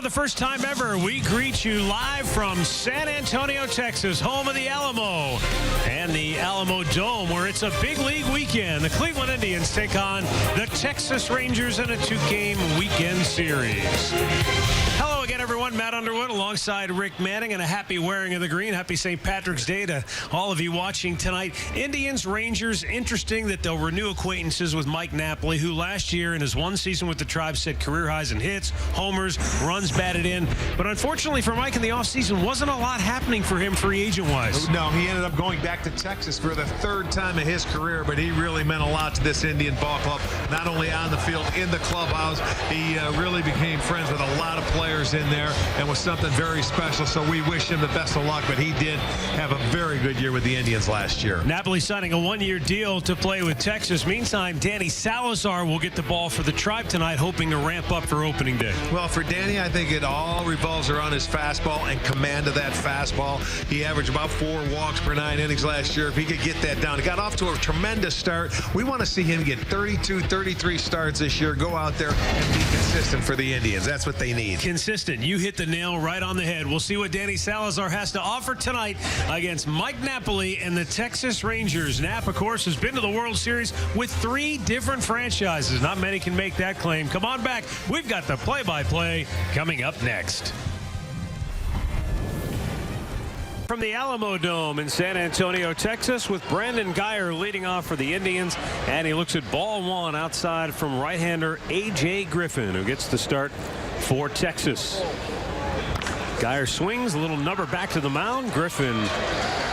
the first time ever, we greet you live from San Antonio, Texas, home of the Alamo and the Alamo Dome, where it's a big league weekend. The Cleveland Indians take on the Texas Rangers in a two-game weekend series. Hello again, everyone. Matt Underwood alongside Rick Manning, and a happy wearing of the green. Happy St. Patrick's Day to all of you watching tonight. Indians, Rangers, interesting that they'll renew acquaintances with Mike Napoli, who last year in his one season with the Tribe set career highs in hits, homers, runs batted in. But unfortunately for Mike in the offseason, wasn't a lot happening for him free agent-wise. No, he ended up going back to Texas for the third time in his career, but he really meant a lot to this Indian ball club, not only on the field, in the clubhouse. He really became friends with a lot of players in there and was something very special, so we wish him the best of luck, but he did have a very good year with the Indians last year. Napoli signing a one-year deal to play with Texas. Meantime, Danny Salazar will get the ball for the Tribe tonight, hoping to ramp up for opening day. Well, for Danny, I think it all revolves around his fastball and command of that fastball. He averaged about 4 walks per 9 innings last year. If he could get that down, he got off to a tremendous start. We want to see him get 32, 33 starts this year, go out there and be consistent for the Indians. That's what they need. Consistent. You hit the nail right on the head. We'll see what Danny Salazar has to offer tonight against Mike Napoli and the Texas Rangers. Nap, of course, has been to the World Series with 3 different franchises. Not many can make that claim. Come on back. We've got the play-by-play coming up next. From the Alamo Dome in San Antonio, Texas, with Brandon Geyer leading off for the Indians, and he looks at ball 1 outside from right-hander A.J. Griffin, who gets the start for Texas. Geyer swings, a little number back to the mound. Griffin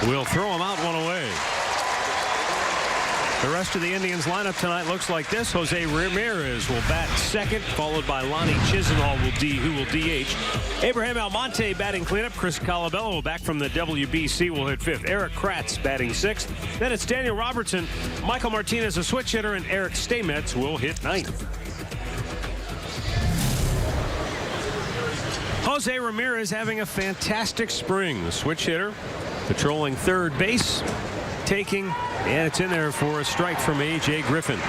will throw him out 1 away. The rest of the Indians lineup tonight looks like this. Jose Ramirez will bat second, followed by Lonnie Chisenhall who will DH. Abraham Almonte batting cleanup. Chris Colabello back from the WBC will hit 5th. Eric Kratz batting 6th. Then it's Daniel Robertson, Michael Martinez a switch hitter, and Eric Steinmetz will hit 9th. Jose Ramirez having a fantastic spring. The switch hitter patrolling third base, taking, and it's in there for a strike from A.J. Griffin.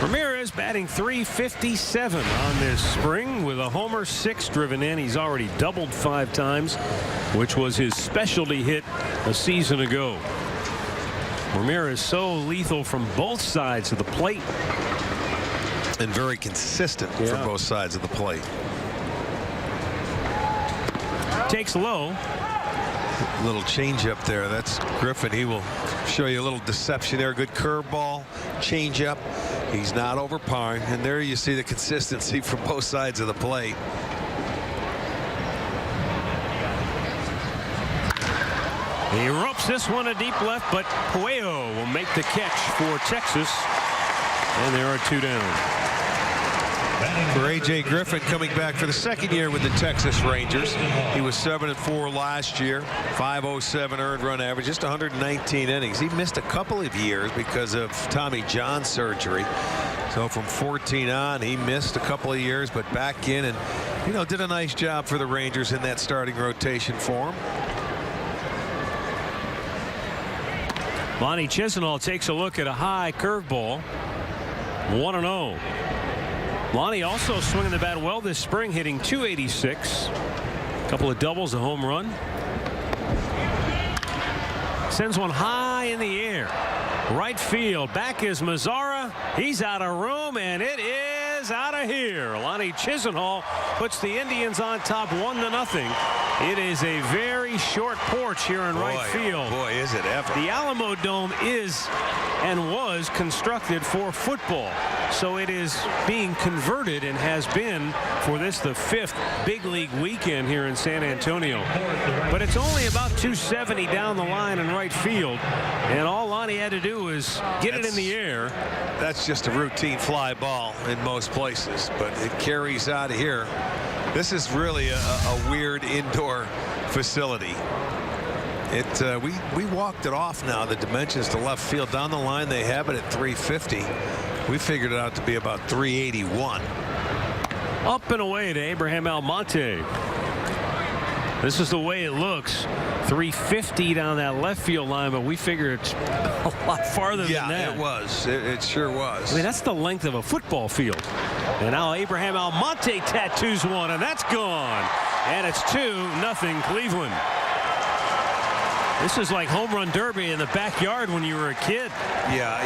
Ramirez batting .357 on this spring with a homer, 6 driven in. He's already doubled 5 times, which was his specialty hit a season ago. Ramirez so lethal from both sides of the plate. And very consistent from both sides of the plate. Takes low. Little change up there. That's Griffin. He will show you a little deception there. Good curveball, change up. He's not overpowering, and there you see the consistency from both sides of the plate. He ropes this one a deep left, but Puello will make the catch for Texas, and there are 2 down. For A.J. Griffin, coming back for the 2nd year with the Texas Rangers. He was 7-4 last year, 507 earned run average, just 119 innings. He missed a couple of years because of Tommy John surgery. So from 14 on, he missed a couple of years, but back in and, you know, did a nice job for the Rangers in that starting rotation for him. Lonnie Chisenhall takes a look at a high curveball. 1-0. Lonnie also swinging the bat well this spring, hitting .286. A couple of doubles, a home run. Sends one high in the air. Right field. Back is Mazzara. He's out of room, and it is out of here. Lonnie Chisenhall puts the Indians on top 1-0. It is a very short porch here in right field. Boy, is it ever. The Alamo Dome is and was constructed for football, so it is being converted and has been for this the 5th big league weekend here in San Antonio. But it's only about 270 down the line in right field, and all Lonnie had to do was get it in the air. That's just a routine fly ball in most places, but it carries out of here. This is really a weird indoor facility. We walked it off now, the dimensions to left field. Down the line they have it at 350. We figured it out to be about 381. Up and away to Abraham Almonte. This is the way it looks. 350 down that left field line, but we figured it's a lot farther than that. Yeah, it was. It sure was. I mean, that's the length of a football field. And now Abraham Almonte tattoos one, and that's gone. And it's 2-0 Cleveland. This is like home run derby in the backyard when you were a kid. Yeah,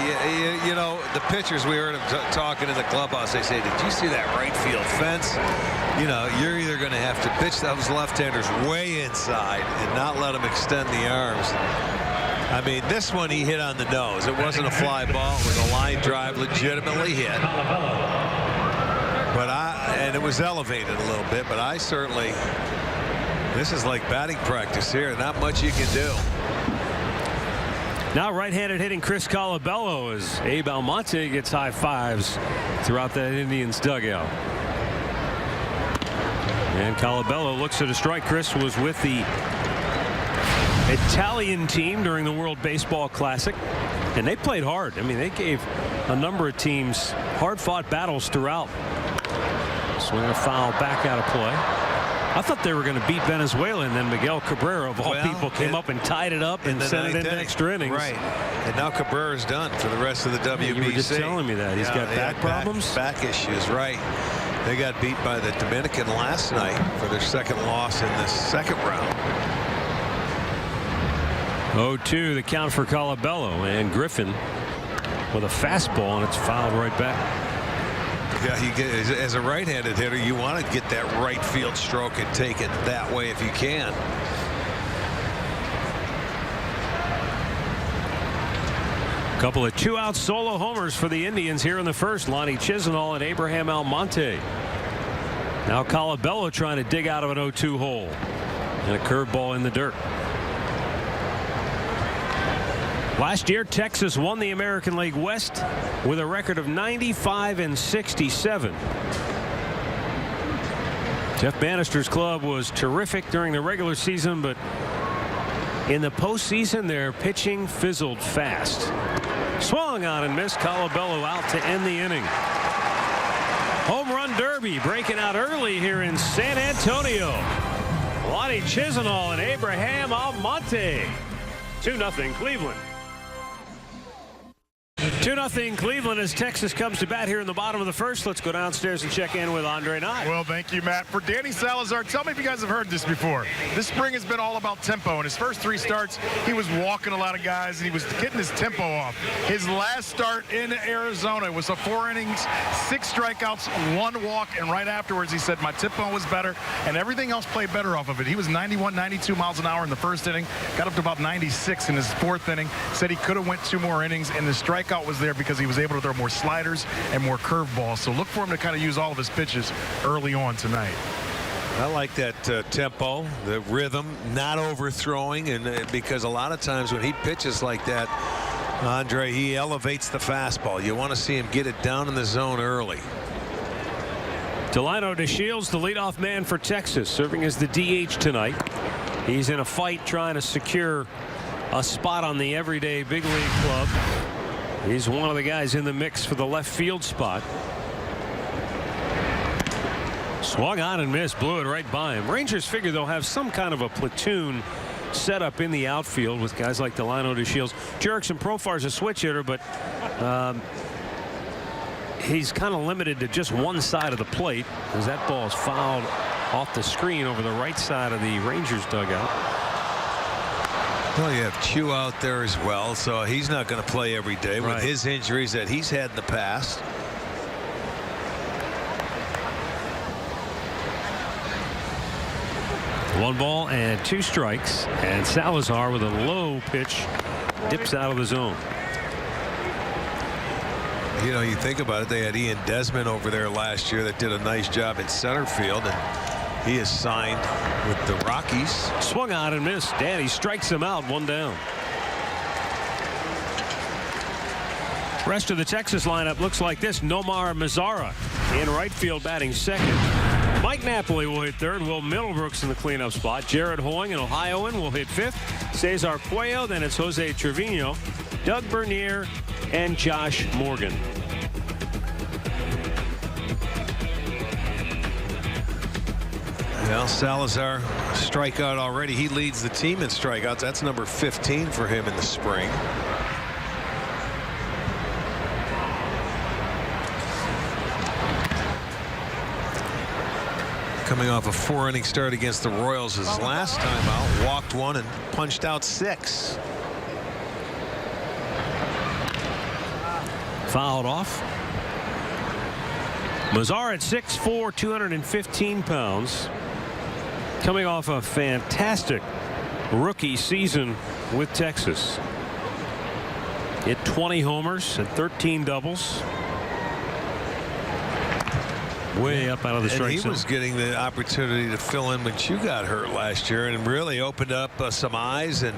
you know, the pitchers, we heard them talking in the clubhouse. They say, did you see that right field fence? You know, you're either going to have to pitch those left-handers way inside and not let them extend the arms. I mean, this one he hit on the nose. It wasn't a fly ball. It was a line drive, legitimately hit. But and it was elevated a little bit, but I certainly, this is like batting practice here. Not much you can do. Now right-handed hitting Chris Colabello as Abe Almonte gets high fives throughout that Indians dugout. And Colabello looks at a strike. Chris was with the Italian team during the World Baseball Classic, and they played hard. I mean, they gave a number of teams hard-fought battles throughout. Swing a foul back out of play. I thought they were going to beat Venezuela, and then Miguel Cabrera, of all people, came up and tied it up and sent it into extra innings. Right. And now Cabrera's done for the rest of the WBC. You were just telling me that. He's got back problems? Back issues, right. They got beat by the Dominican last night for their second loss in the second round. 0-2 the count for Colabello, and Griffin with a fastball, and it's fouled right back. Yeah, you get, as a right-handed hitter, you want to get that right field stroke and take it that way if you can. A couple of two-out solo homers for the Indians here in the first. Lonnie Chisenhall and Abraham Almonte. Now Colabello trying to dig out of an 0-2 hole, and a curveball in the dirt. Last year, Texas won the American League West with a record of 95-67. Jeff Bannister's club was terrific during the regular season, but in the postseason, their pitching fizzled fast. Swung on and missed. Colabello out to end the inning. Home run derby breaking out early here in San Antonio. Lonnie Chisenhall and Abraham Almonte. 2-0 Cleveland. 2-0 Cleveland as Texas comes to bat here in the bottom of the first. Let's go downstairs and check in with Andre Nye. Well, thank you, Matt. For Danny Salazar, tell me if you guys have heard this before. This spring has been all about tempo. In his first 3 starts, he was walking a lot of guys, and he was getting his tempo off. His last start in Arizona was a 4 innings, 6 strikeouts, 1 walk, and right afterwards he said, my tempo was better, and everything else played better off of it. He was 91, 92 miles an hour in the first inning, got up to about 96 in his 4th inning, said he could have went 2 more innings, and the strikeout was there because he was able to throw more sliders and more curveballs. So look for him to kind of use all of his pitches early on tonight. I like that tempo, the rhythm, not overthrowing, and because a lot of times when he pitches like that, Andre, he elevates the fastball. You want to see him get it down in the zone early. Delino DeShields, the leadoff man for Texas, serving as the DH tonight. He's in a fight trying to secure a spot on the everyday big league club. He's one of the guys in the mix for the left field spot. Swung on and missed, blew it right by him. Rangers figure they'll have some kind of a platoon set up in the outfield with guys like Delino DeShields. Jurickson Profar's a switch hitter, but he's kind of limited to just one side of the plate as that ball is fouled off the screen over the right side of the Rangers dugout. Well, you have Chu out there as well, so he's not going to play every day with his injuries that he's had in the past. One ball and 2 strikes, and Salazar with a low pitch dips out of the zone. You know, you think about it, they had Ian Desmond over there last year that did a nice job in center field, and he is signed with the Rockies. Swung on and missed. Danny strikes him out, 1 down. Rest of the Texas lineup looks like this. Nomar Mazara in right field batting second. Mike Napoli will hit third. Will Middlebrooks in the cleanup spot. Jared Hoying, an Ohioan, will hit fifth. Cesar Puello, then it's Jose Trevino, Doug Bernier, and Josh Morgan. Well, Salazar strikeout already. He leads the team in strikeouts. That's number 15 for him in the spring. Coming off a 4-inning start against the Royals his last time out. Walked one and punched out 6. Fouled off. Mazar at 6'4", 215 pounds. Coming off a fantastic rookie season with Texas. Hit 20 homers and 13 doubles. Way up out of the strike zone. He was getting the opportunity to fill in when you got hurt last year and really opened up some eyes. And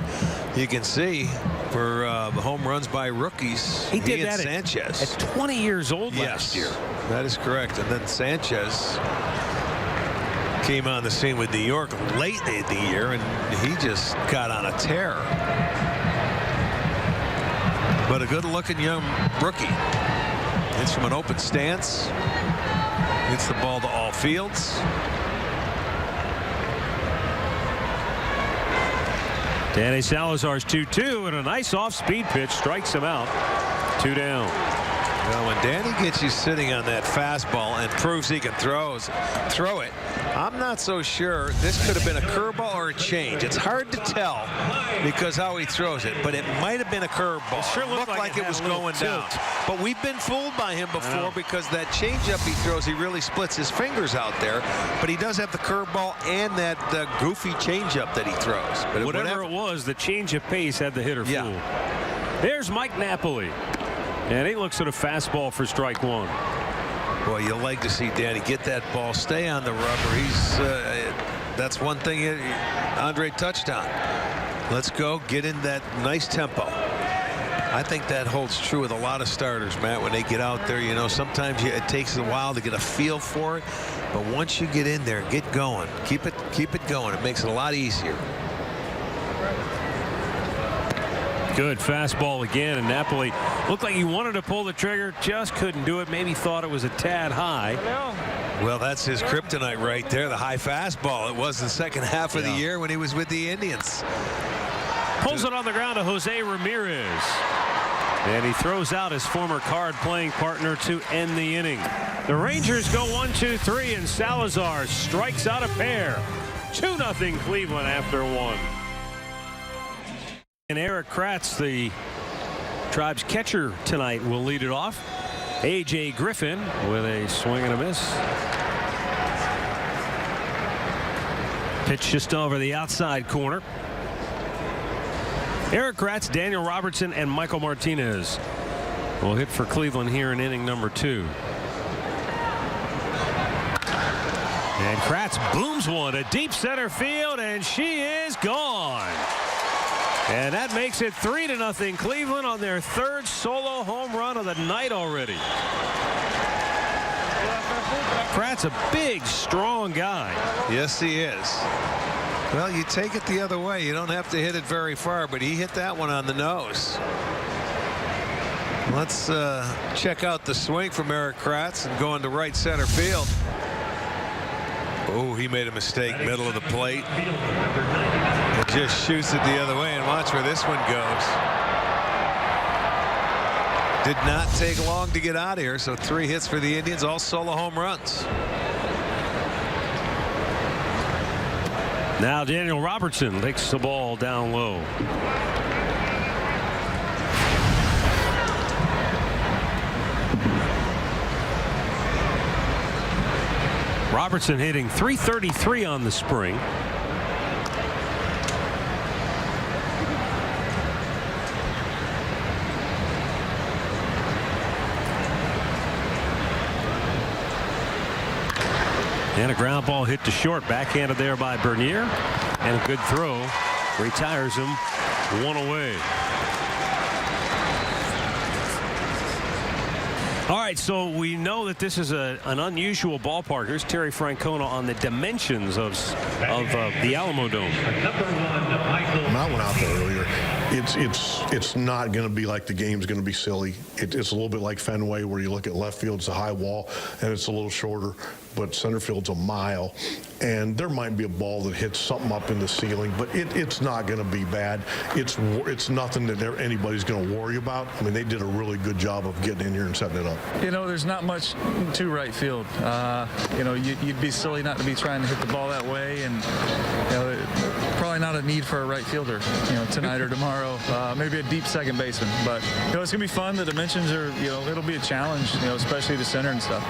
you can see for the home runs by rookies. He did that Sanchez at 20 years old last year. That is correct. And then Sanchez came on the scene with New York late in the year, and he just got on a tear. But a good-looking young rookie. It's from an open stance. Hits the ball to all fields. Danny Salazar's 2-2, and a nice off-speed pitch strikes him out. 2 down. Well, when Danny gets you sitting on that fastball and proves he can throw it, I'm not so sure. This could have been a curveball or a change. It's hard to tell because how he throws it, but it might have been a curveball. It sure looked like it was going down. But we've been fooled by him before because that changeup he throws, he really splits his fingers out there. But he does have the curveball and that goofy changeup that he throws. But whatever it was, the change of pace had the hitter fooled. There's Mike Napoli. And he looks at a fastball for strike 1. Well, you like to see Danny get that ball, stay on the rubber. He's that's one thing Andre touched on. Let's go get in that nice tempo. I think that holds true with a lot of starters, Matt, when they get out there. You know, sometimes it takes a while to get a feel for it, but once you get in there, get going, keep it going. It makes it a lot easier. Good fastball again, and Napoli looked like he wanted to pull the trigger, just couldn't do it. Maybe thought it was a tad high. Well, that's his kryptonite right there, the high fastball. It was the second half of the year when he was with the Indians. Pulls it on the ground to Jose Ramirez. And he throws out his former card-playing partner to end the inning. The Rangers go 1-2-3, and Salazar strikes out a pair. 2-0 Cleveland after 1. And Eric Kratz, the Tribe's catcher tonight, will lead it off. A.J. Griffin with a swing and a miss. Pitch just over the outside corner. Eric Kratz, Daniel Robertson, and Michael Martinez will hit for Cleveland here in inning number 2. And Kratz booms one to deep center field, and she is gone. And that makes it 3-0 Cleveland on their 3rd solo home run of the night already. Kratz, a big, strong guy. Yes, he is. Well, you take it the other way. You don't have to hit it very far, but he hit that one on the nose. Let's check out the swing from Eric Kratz and go into right center field. Oh, he made a mistake, middle of the plate. It just shoots it the other way, and watch where this one goes. Did not take long to get out of here, so 3 hits for the Indians, all solo home runs. Now Daniel Robertson takes the ball down low. Robertson hitting .333 on the spring. And a ground ball hit to short, backhanded there by Bernier, and a good throw retires him 1 away. All right, so we know that this is an unusual ballpark. Here's Terry Francona on the dimensions of the Alamo Dome. Matt went out there earlier. It's not going to be like the game's going to be silly. It's a little bit like Fenway, where you look at left field, it's a high wall, and it's a little shorter, but center field's a mile, and there might be a ball that hits something up in the ceiling, but it's not going to be bad. It's nothing that anybody's going to worry about. I mean, they did a really good job of getting in here and setting it up. You know, there's not much to right field. You know, you'd be silly not to be trying to hit the ball that way, and you know, probably not a need for a right fielder, you know, tonight or tomorrow. Maybe a deep second baseman, but you know, it's gonna be fun. The dimensions are, you know, it'll be a challenge, you know, especially to center and stuff.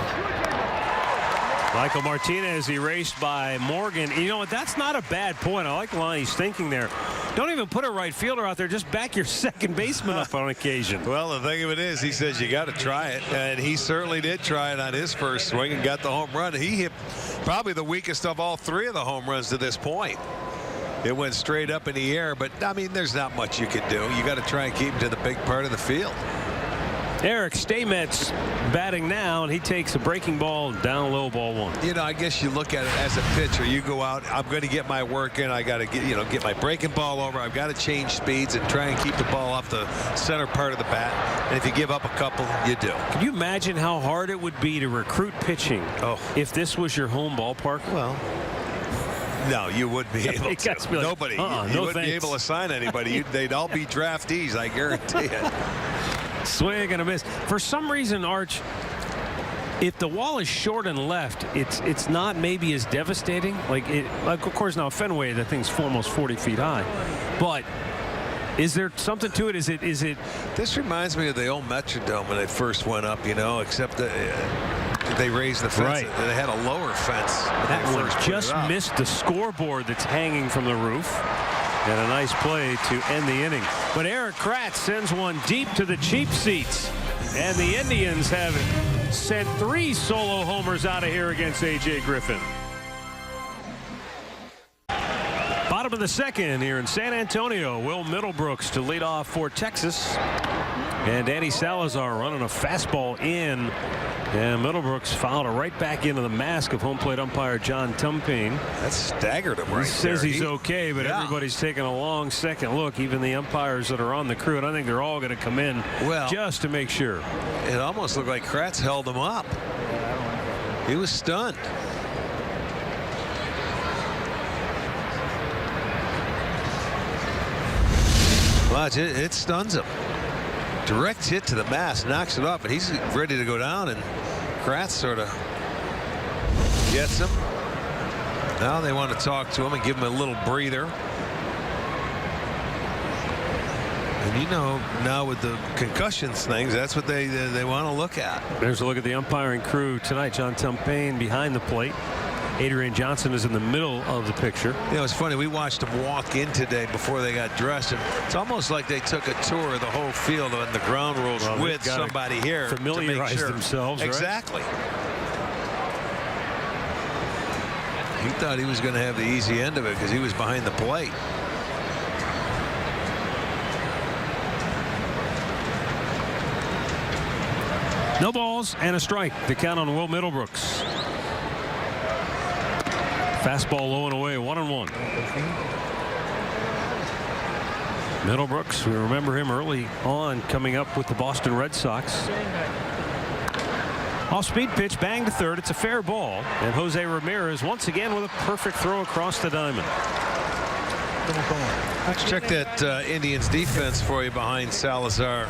Michael Martinez erased by Morgan. You know what? That's not a bad point. I like the line he's thinking there. Don't even put a right fielder out there. Just back your second baseman up on occasion. Well, the thing of it is, he says you got to try it, and he certainly did try it on his first swing and got the home run. He hit probably the weakest of all three of the home runs to this point. It went straight up in the air, but I mean, there's not much you can do. You got to try and keep him to the big part of the field. Eric Staymetz batting now, and he takes a breaking ball down low, ball one. You know, I guess you look at it as a pitcher. You go out, I'm going to get my work in. I got to get my breaking ball over. I've got to change speeds and try and keep the ball off the center part of the bat. And if you give up a couple, you do. Can you imagine how hard it would be to recruit pitching if this was your home ballpark? Well, no, you wouldn't be able to. Like, Nobody. You wouldn't be able to sign anybody. They'd all be draftees, I guarantee it. Swing and a miss. For some reason, Arch, if the wall is short and left, it's not maybe as devastating. Like of course, now Fenway, that thing's almost 40 feet high. But is there something to it? Is it? This reminds me of the old Metrodome when they first went up, you know, except they raised the fence. Right. They had a lower fence. That one just missed the scoreboard that's hanging from the roof. And a nice play to end the inning. But Eric Kratz sends one deep to the cheap seats. And the Indians have sent 3 solo homers out of here against A.J. Griffin. Bottom of the second here in San Antonio. Will Middlebrooks to lead off for Texas. And Danny Salazar running a fastball in. And Middlebrooks fouled it right back into the mask of home plate umpire John Tumpane. That staggered him right there. He says he's okay, but everybody's taking a long second look, even the umpires that are on the crew, and I think they're all going to come in just to make sure. It almost looked like Kratz held him up. He was stunned. Watch it, it stuns him. Direct hit to the mask, knocks it off, and he's ready to go down, and Kratz sort of gets him. Now they want to talk to him and give him a little breather. And you know, now with the concussions things, that's what they want to look at. There's a look at the umpiring crew tonight. John Tumpane behind the plate. Adrian Johnson is in the middle of the picture. You know, it's funny. We watched them walk in today before they got dressed, and it's almost like they took a tour of the whole field on the ground rules with somebody here familiarize to make sure. themselves. Exactly. He thought he was going to have the easy end of it because he was behind the plate. No balls and a strike. The count on Will Middlebrooks. Fastball low and away, 1-1. Middlebrooks, we remember him early on coming up with the Boston Red Sox. Off-speed pitch, bang to third. It's a fair ball. And Jose Ramirez once again with a perfect throw across the diamond. Let's check that Indians defense for you behind Salazar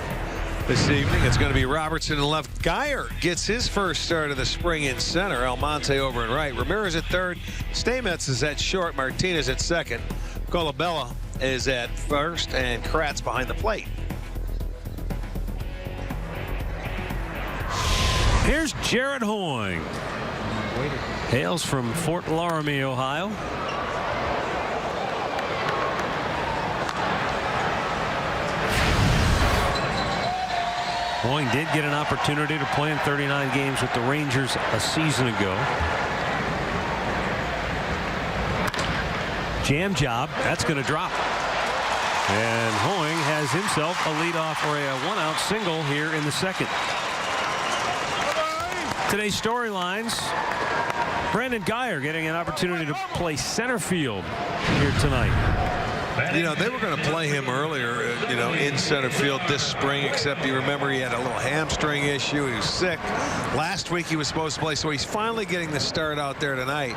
this evening. It's going to be Robertson in left. Geyer gets his first start of the spring in center. Almonte over in right. Ramirez at third. Staymetz is at short. Martinez at second. Colabella is at first. And Kratz behind the plate. Here's Jared Hoying. Hails from Fort Laramie, Ohio. Hoying did get an opportunity to play in 39 games with the Rangers a season ago. Jam job. That's going to drop. And Hoying has himself a leadoff or a one-out single here in the second. Today's storylines. Brandon Geyer getting an opportunity to play center field here tonight. You know, they were going to play him earlier, you know, in center field this spring, except you remember he had a little hamstring issue. He was sick. Last week he was supposed to play, so he's finally getting the start out there tonight.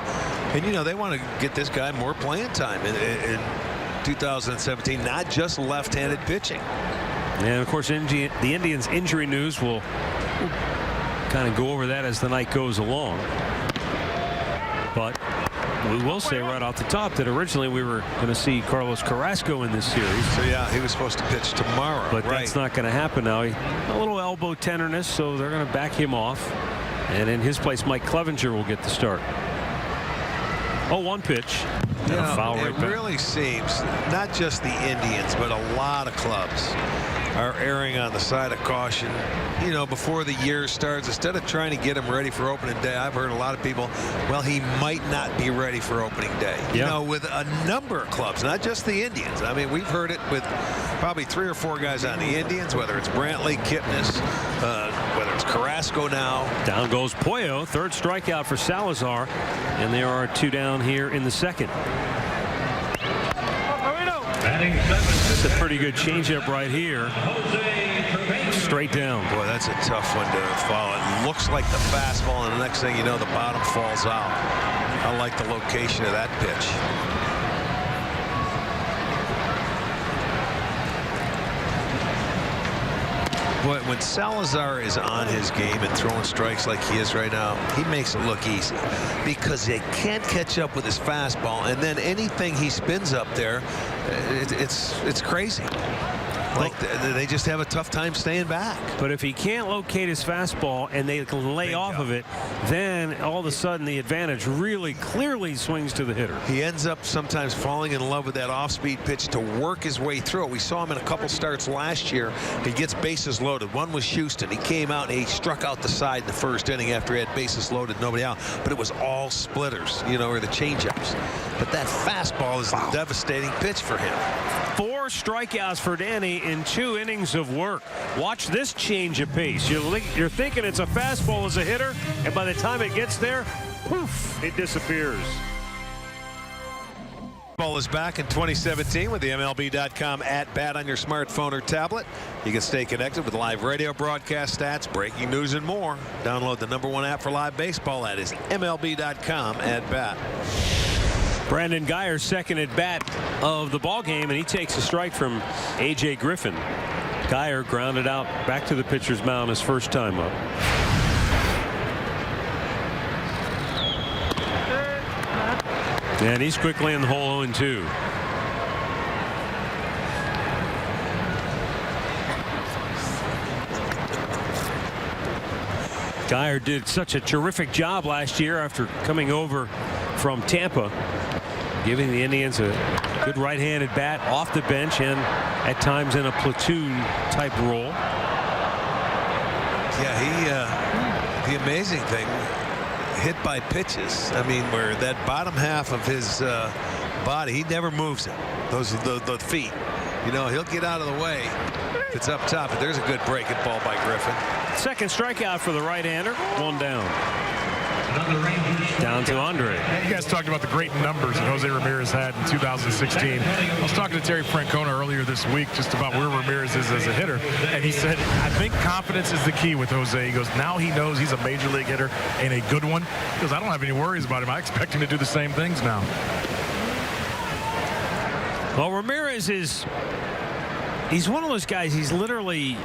And, you know, they want to get this guy more playing time in 2017, not just left-handed pitching. And, of course, the Indians' injury news will kind of go over that as the night goes along. But we will say right off the top that originally we were going to see Carlos Carrasco in this series. So, yeah, he was supposed to pitch tomorrow. But that's not going to happen now. A little elbow tenderness, so they're going to back him off. And in his place, Mike Clevenger will get the start. Oh, one pitch. And a foul right back. It really seems not just the Indians, but a lot of clubs are erring on the side of caution, you know, before the year starts. Instead of trying to get him ready for opening day, I've heard a lot of people, well, he might not be ready for opening day. You know, with a number of clubs, not just the Indians. I mean, we've heard it with probably 3 or 4 guys on the Indians, whether it's Brantley, Kipnis, whether it's Carrasco now. Down goes Pollo, third strikeout for Salazar, and there are 2 down here in the second. That's a pretty good changeup right here. Straight down. Boy, that's a tough one to follow. It looks like the fastball, and the next thing you know, the bottom falls out. I like the location of that pitch. Boy, when Salazar is on his game and throwing strikes like he is right now, he makes it look easy because they can't catch up with his fastball, and then anything he spins up there, it's crazy. Like they just have a tough time staying back. But if he can't locate his fastball and they can lay off of it, then all of a sudden the advantage really clearly swings to the hitter. He ends up sometimes falling in love with that off-speed pitch to work his way through it. We saw him in a couple starts last year. He gets bases loaded. One was Houston. He came out and he struck out the side in the first inning after he had bases loaded, nobody out. But it was all splitters, you know, or the changeups. But that fastball is a devastating pitch for him. 4 strikeouts for Danny in 2 innings of work. Watch this change of pace. You're thinking it's a fastball as a hitter, and by the time it gets there, poof, it disappears. Ball is back in 2017 with the MLB.com @bat on your smartphone or tablet. You can stay connected with live radio broadcast stats, breaking news, and more. Download the #1 app for live baseball. That is MLB.com @bat. Brandon Guyer's second at bat of the ball game, and he takes a strike from A.J. Griffin. Guyer grounded out back to the pitcher's mound his first time up. And he's quickly in the hole 0-2. Guyer did such a terrific job last year after coming over from Tampa, giving the Indians a good right-handed bat off the bench and at times in a platoon type role. Yeah, the amazing thing, hit by pitches. I mean, where that bottom half of his body, he never moves it. Those are the feet. You know, he'll get out of the way if it's up top. But there's a good breaking ball by Griffin. Second strikeout for the right-hander. 1 down. Down to Andre. You guys talked about the great numbers that Jose Ramirez had in 2016. I was talking to Terry Francona earlier this week just about where Ramirez is as a hitter, and he said, I think confidence is the key with Jose. He goes, now he knows he's a major league hitter and a good one. He goes, I don't have any worries about him. I expect him to do the same things now. Well, Ramirez he's one of those guys, he's literally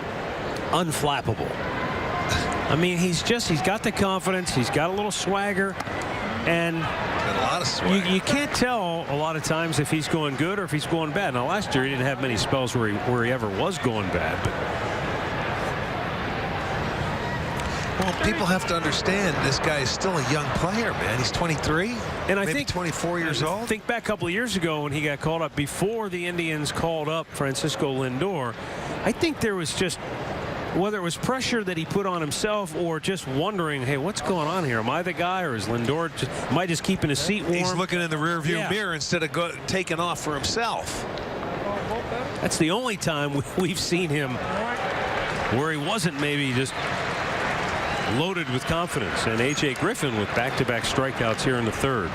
unflappable. I mean, he's got the confidence, he's got a little swagger, and a lot of swagger. You can't tell a lot of times if he's going good or if he's going bad. Now, last year he didn't have many spells where he ever was going bad. But well, people have to understand this guy is still a young player, man. He's 23, and I maybe think 24 years old. Think back a couple of years ago when he got called up before the Indians called up Francisco Lindor. I think there was just, whether it was pressure that he put on himself or just wondering, hey, what's going on here? Am I the guy, or is Lindor am I just keeping his seat warm? He's looking in the rearview mirror instead of taking off for himself. That's the only time we've seen him where he wasn't maybe just loaded with confidence. And A.J. Griffin with back-to-back strikeouts here in the third.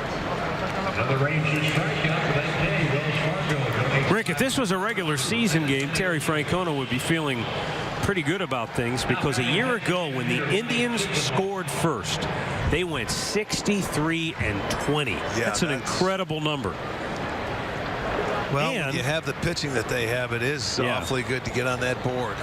Another Rangers strikeout for that day, Wells Fargo. if this was a regular season game, Terry Francona would be feeling pretty good about things, because a year ago when the Indians scored first, they went 63-20. Yeah, that's an incredible number. Well, when you have the pitching that they have, it is awfully good to get on that board.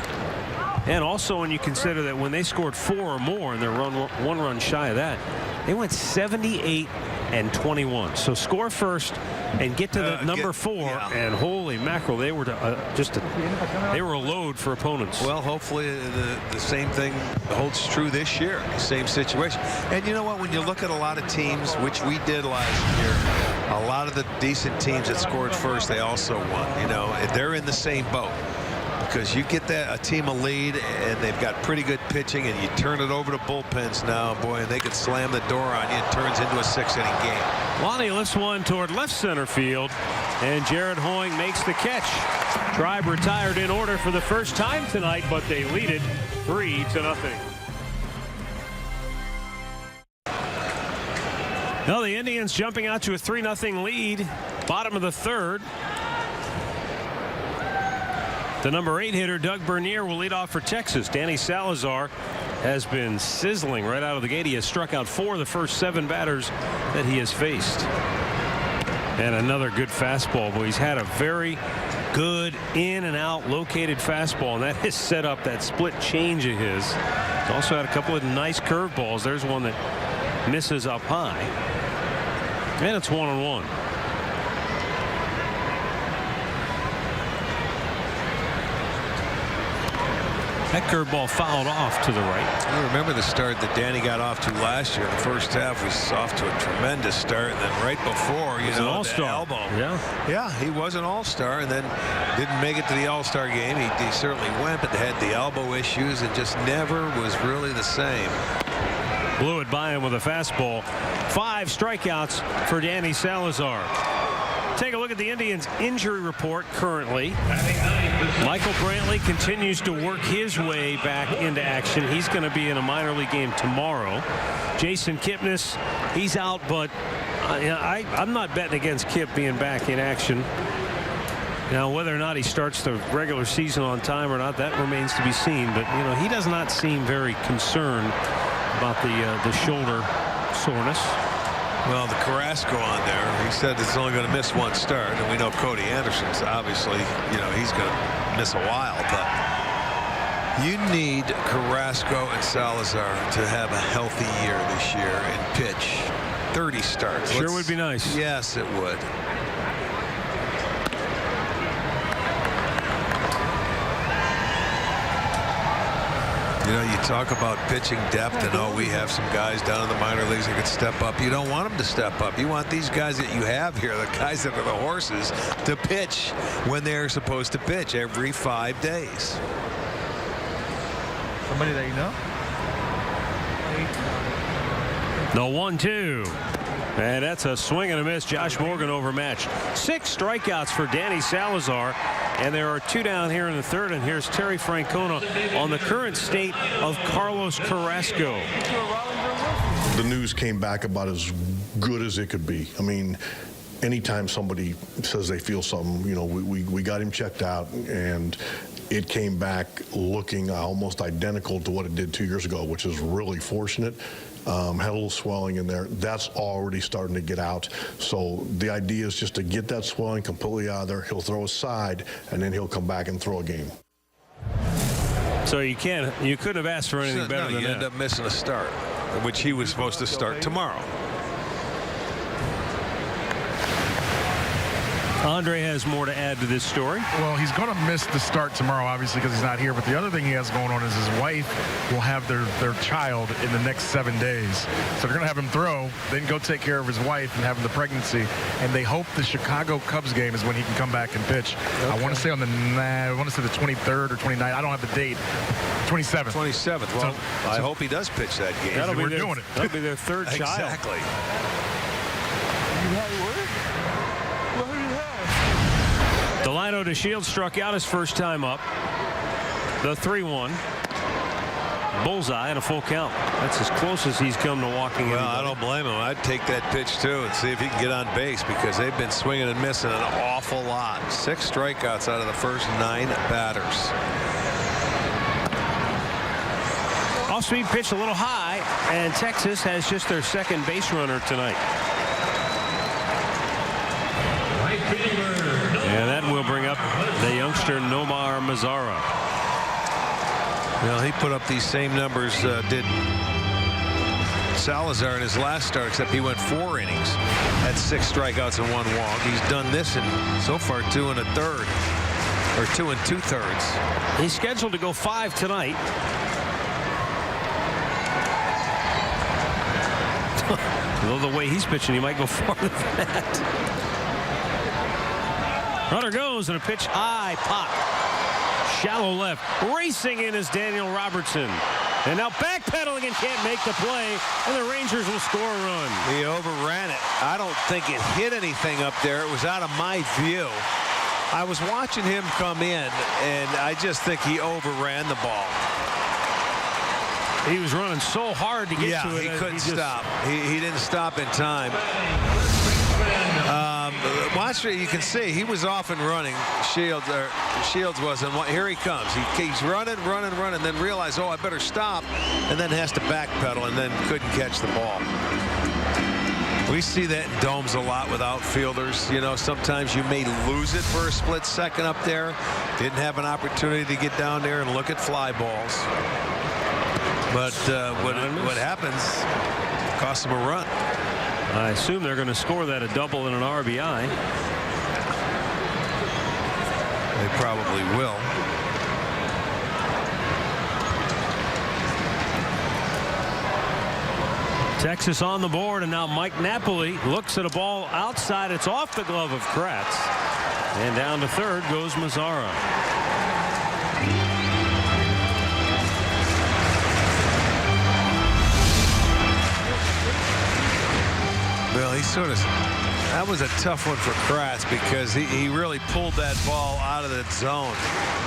And also when you consider that when they scored 4 or more and they're one run shy of that, they went 78-21. So score first and get to the number 4, and holy mackerel, they were they were a load for opponents. Well, hopefully the same thing holds true this year. Same situation. And you know what? When you look at a lot of teams, which we did last year, a lot of the decent teams that scored first, they also won. You know, they're in the same boat. Because you get a team a lead and they've got pretty good pitching, and you turn it over to bullpens now, boy, and they could slam the door on you. It turns into a 6-inning game. Lonnie lifts one toward left center field, and Jared Hoying makes the catch. Tribe retired in order for the first time tonight, but they lead it 3-0. Now the Indians jumping out to a 3-0 lead, bottom of the third. The number 8 hitter, Doug Bernier, will lead off for Texas. Danny Salazar has been sizzling right out of the gate. He has struck out 4 of the first 7 batters that he has faced. And another good fastball. But he's had a very good in and out located fastball, and that has set up that split change of his. He's also had a couple of nice curveballs. There's one that misses up high. And it's 1-1. That curveball fouled off to the right. I remember the start that Danny got off to last year. The first half was off to a tremendous start, and then right before, you know, the elbow. Yeah, he was an all-star, and then didn't make it to the all-star game. He certainly went, but they had the elbow issues and just never was really the same. Blew it by him with a fastball. 5 strikeouts for Danny Salazar. Take a look at the Indians' injury report currently. Michael Brantley continues to work his way back into action. He's going to be in a minor league game tomorrow. Jason Kipnis, he's out, but I'm not betting against Kip being back in action. Now, whether or not he starts the regular season on time or not, that remains to be seen. But, you know, he does not seem very concerned about the shoulder soreness. Well, the Carrasco on there, he said it's only going to miss 1 start, and we know Cody Anderson's obviously, you know, he's going to miss a while, but you need Carrasco and Salazar to have a healthy year this year and pitch 30 starts. Sure would be nice. Yes, it would. You know, you talk about pitching depth, and we have some guys down in the minor leagues that could step up. You don't want them to step up. You want these guys that you have here, the guys that are the horses, to pitch when they're supposed to pitch every 5 days. Somebody that you know? The 1-2. And that's a swing and a miss. Josh Morgan overmatched. 6 strikeouts for Danny Salazar. And there are 2 down here in the third. And here's Terry Francona on the current state of Carlos Carrasco. The news came back about as good as it could be. I mean, anytime somebody says they feel something, you know, we got him checked out, and it came back looking almost identical to what it did 2 years ago, which is really fortunate. Had a little swelling in there. That's already starting to get out. So the idea is just to get that swelling completely out of there. He'll throw a side, and then he'll come back and throw a game. So you couldn't have asked for anything better than that. You end up missing a start, which he was supposed to start tomorrow. Andre has more to add to this story. Well, he's going to miss the start tomorrow, obviously, because he's not here. But the other thing he has going on is his wife will have their child in the next 7 days. So they're going to have him throw, then go take care of his wife and have the pregnancy. And they hope the Chicago Cubs game is when he can come back and pitch. Okay. I want to say the 23rd or 29th. I don't have the date. 27th. 27th. Well, I hope he does pitch that game. That'll be their third child. Exactly. Delino DeShields struck out his first time up. The 3-1. bullseye and a full count. That's as close as he's come to walking. Well, I don't blame him. I'd take that pitch too and see if he can get on base, because they've been swinging and missing an awful lot. 6 strikeouts out of the first 9 batters. Off-speed pitch a little high, and Texas has just their second base runner tonight. And that will bring up the youngster Nomar Mazara. Well, he put up these same numbers did Salazar in his last start, except he went 4 innings, had 6 strikeouts and 1 walk. He's done this in so far 2 1/3 or 2 2/3. He's scheduled to go 5 tonight. Although the way he's pitching, he might go farther than that. Runner goes, and a pitch high, pop. Shallow left. Racing in is Daniel Robertson. And now backpedaling and can't make the play, and the Rangers will score a run. He overran it. I don't think it hit anything up there. It was out of my view. I was watching him come in, and I just think he overran the ball. He was running so hard to get to it. He couldn't stop. He didn't stop in time. Watch it. You can see he was off and running. Shields wasn't. Here he comes. He's running, then realized, oh, I better stop, and then has to backpedal, and then couldn't catch the ball. We see that in domes a lot with outfielders. You know, sometimes you may lose it for a split second up there. Didn't have an opportunity to get down there and look at fly balls. But what happens costs them a run. I assume they're going to score that a double and an RBI. They probably will. Texas on the board, and now Mike Napoli looks at a ball outside. It's off the glove of Kratz. And down to third goes Mazara. Well, that was a tough one for Kratz, because he really pulled that ball out of the zone.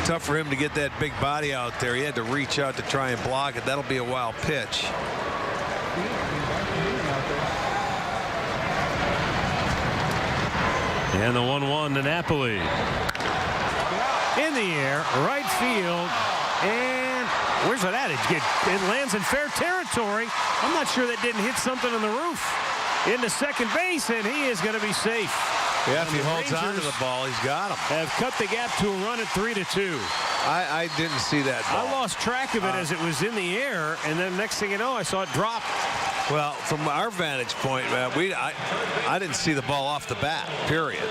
Tough for him to get that big body out there. He had to reach out to try and block it. That'll be a wild pitch. And the 1-1 to Napoli. In the air, right field, and where's it at? It lands in fair territory. I'm not sure that didn't hit something on the roof. Into second base, and he is going to be safe. Yeah, if he holds on to the ball, he's got him. Have cut the gap to a run at 3-2. I didn't see that ball. I lost track of it as it was in the air, and then next thing you know, I saw it drop. Well, from our vantage point, I didn't see the ball off the bat, period.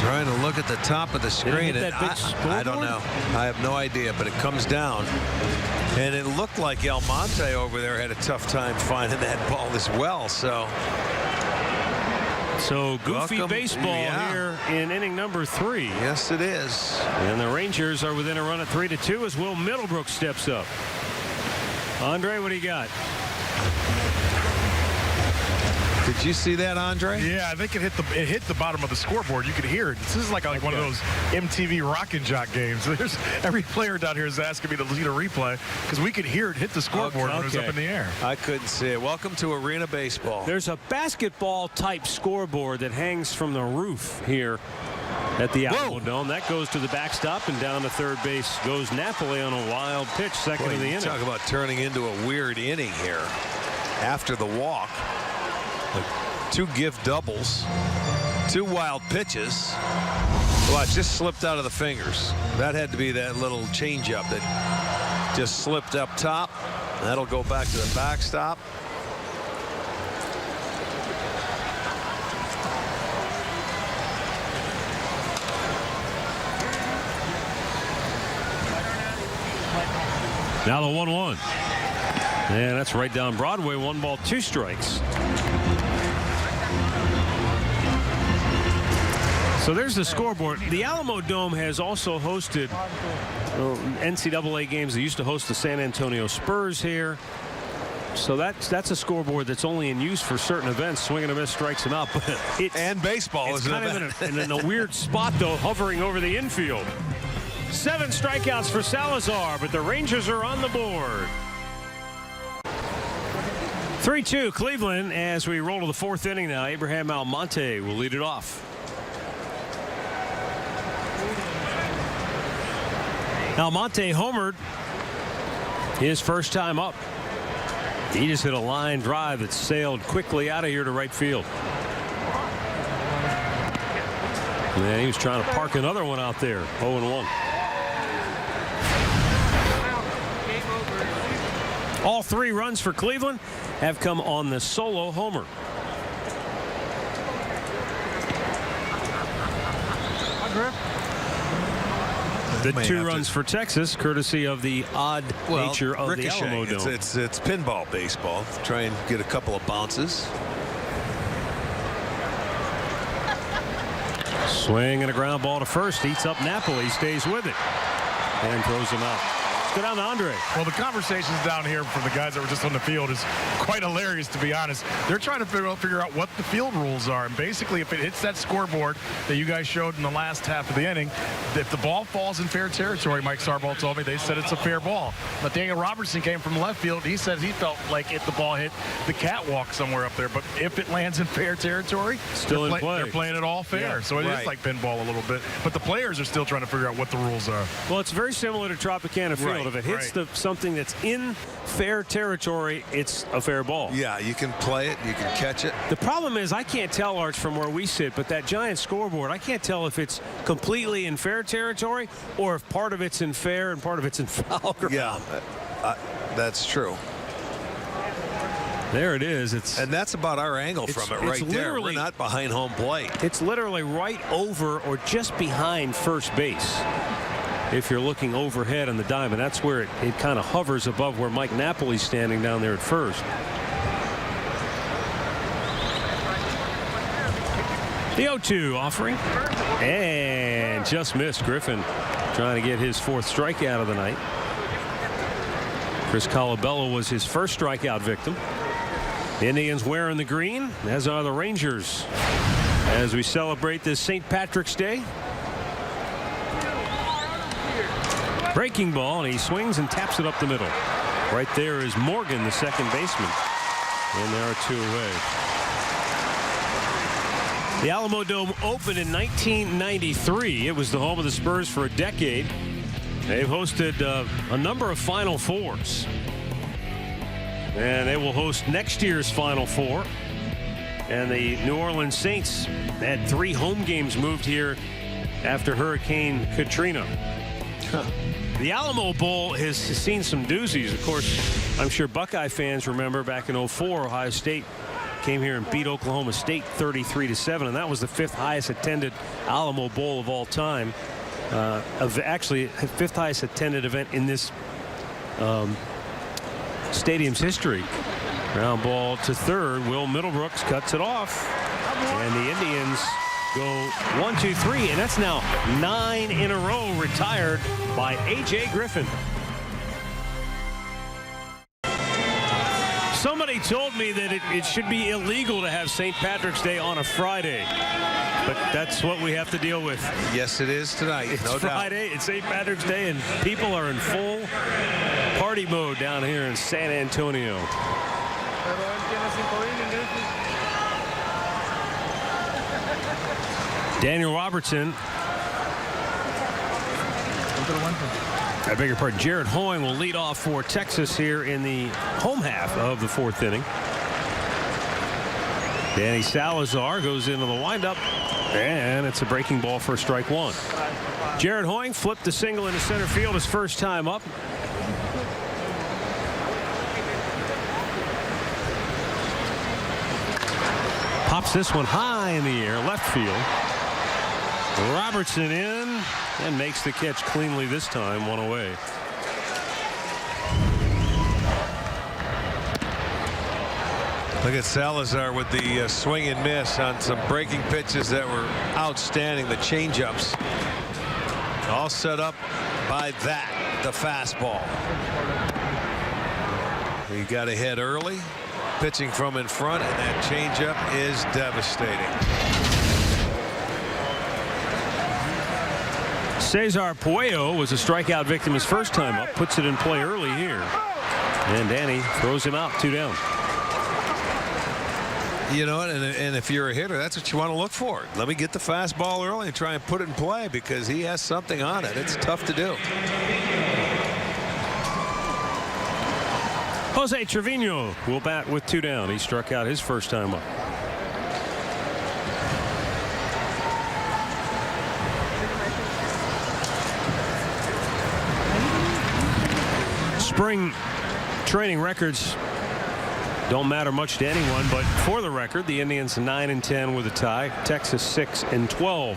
Trying to look at the top of the screen, and I don't know. I have no idea, but it comes down. And it looked like Almonte over there had a tough time finding that ball as well. So goofy baseball here in inning number 3. Yes, it is. And the Rangers are within a run at 3-2 as Will Middlebrook steps up. Andre, what do you got? Did you see that, Andre? Yeah, I think it hit the bottom of the scoreboard. You could hear it. This is like one of those MTV Rock and Jock games. Every player down here is asking me to lead a replay because we could hear it hit the scoreboard when it was up in the air. I couldn't see it. Welcome to Arena Baseball. There's a basketball type scoreboard that hangs from the roof here at the Alamo Dome. That goes to the backstop, and down to third base goes Napoli on a wild pitch, second of the inning. Talk about turning into a weird inning here after the walk. 2 gift doubles, 2 wild pitches. Watch, just slipped out of the fingers. That had to be that little changeup that just slipped up top. That'll go back to the backstop. Now the 1-1. And that's right down Broadway. 1 ball, 2 strikes. So there's the scoreboard. The Alamo Dome has also hosted NCAA games. They used to host the San Antonio Spurs here. So that's a scoreboard that's only in use for certain events. Swing and a miss strikes him out. But and baseball is kind of in a weird spot, though, hovering over the infield. 7 strikeouts for Salazar, but the Rangers are on the board. 3-2 Cleveland as we roll to the 4th inning now. Abraham Almonte will lead it off. Almonte homered his first time up. He just hit a line drive that sailed quickly out of here to right field. And he was trying to park another one out there. 0-1. All 3 runs for Cleveland have come on the solo homer. The 2 runs for Texas, courtesy of the odd nature of the Alamo Dome. It's pinball baseball. Try and get a couple of bounces. Swing and a ground ball to first. Eats up Napoli. Stays with it. And throws him out. Let's go down to Andre. Well, the conversations down here from the guys that were just on the field is quite hilarious, to be honest. They're trying to figure out what the field rules are. And basically, if it hits that scoreboard that you guys showed in the last half of the inning, if the ball falls in fair territory, Mike Sarbaugh told me, they said it's a fair ball. But Daniel Robertson came from left field. He says he felt like if the ball hit the catwalk somewhere up there. But if it lands in fair territory, still in play. They're playing it all fair. Yeah, so it is like pinball a little bit. But the players are still trying to figure out what the rules are. Well, it's very similar to Tropicana Field. If it hits something that's in fair territory, it's a fair ball. Yeah, you can play it, you can catch it. The problem is I can't tell, Arch, from where we sit, but that giant scoreboard, I can't tell if it's completely in fair territory or if part of it's in fair and part of it's in foul ground. Yeah, that's true. There it is. And that's about our angle from it right there. We're not behind home plate. It's literally right over or just behind first base. If you're looking overhead on the diamond, that's where it kind of hovers above where Mike Napoli's standing down there at first. The 0-2 offering. And just missed. Griffin trying to get his 4th strikeout of the night. Chris Colabello was his first strikeout victim. The Indians wearing the green, as are the Rangers, as we celebrate this St. Patrick's Day. Breaking ball, and he swings and taps it up the middle. Right there is Morgan, the second baseman. And there are 2 away. The Alamo Dome opened in 1993. It was the home of the Spurs for a decade. They've hosted a number of Final Fours. And they will host next year's Final Four. And the New Orleans Saints had 3 home games moved here after Hurricane Katrina. The Alamo Bowl has seen some doozies. Of course, I'm sure Buckeye fans remember back in 2004, Ohio State came here and beat Oklahoma State 33-7, and that was the 5th highest attended Alamo Bowl of all time. Actually, 5th highest attended event in this stadium's history. Ground ball to third. Will Middlebrooks cuts it off, and the Indians go 1, 2, 3, and that's now 9 in a row retired by A.J. Griffin. Somebody told me that it should be illegal to have St. Patrick's Day on a Friday, but that's what we have to deal with. Yes, it is tonight. It's no Friday. Doubt. It's St. Patrick's Day, and people are in full party mode down here in San Antonio. Daniel Robertson. I beg your pardon. Jared Hoying will lead off for Texas here in the home half of the 4th inning. Danny Salazar goes into the windup, and it's a breaking ball for strike 1. Jared Hoying flipped the single into center field his first time up. Pops this one high in the air, left field. Robertson in and makes the catch cleanly this time, 1 away. Look at Salazar with the swing and miss on some breaking pitches that were outstanding. The changeups all set up by the fastball. He got ahead early, pitching from in front, and that changeup is devastating. Cesar Puello was a strikeout victim his first time up. Puts it in play early here. And Danny throws him out, 2 down. You know, and if you're a hitter, that's what you want to look for. Let me get the fastball early and try and put it in play because he has something on it. It's tough to do. Jose Trevino will bat with 2 down. He struck out his first time up. Spring training records don't matter much to anyone, but for the record, the Indians 9-10 with a tie. Texas 6-12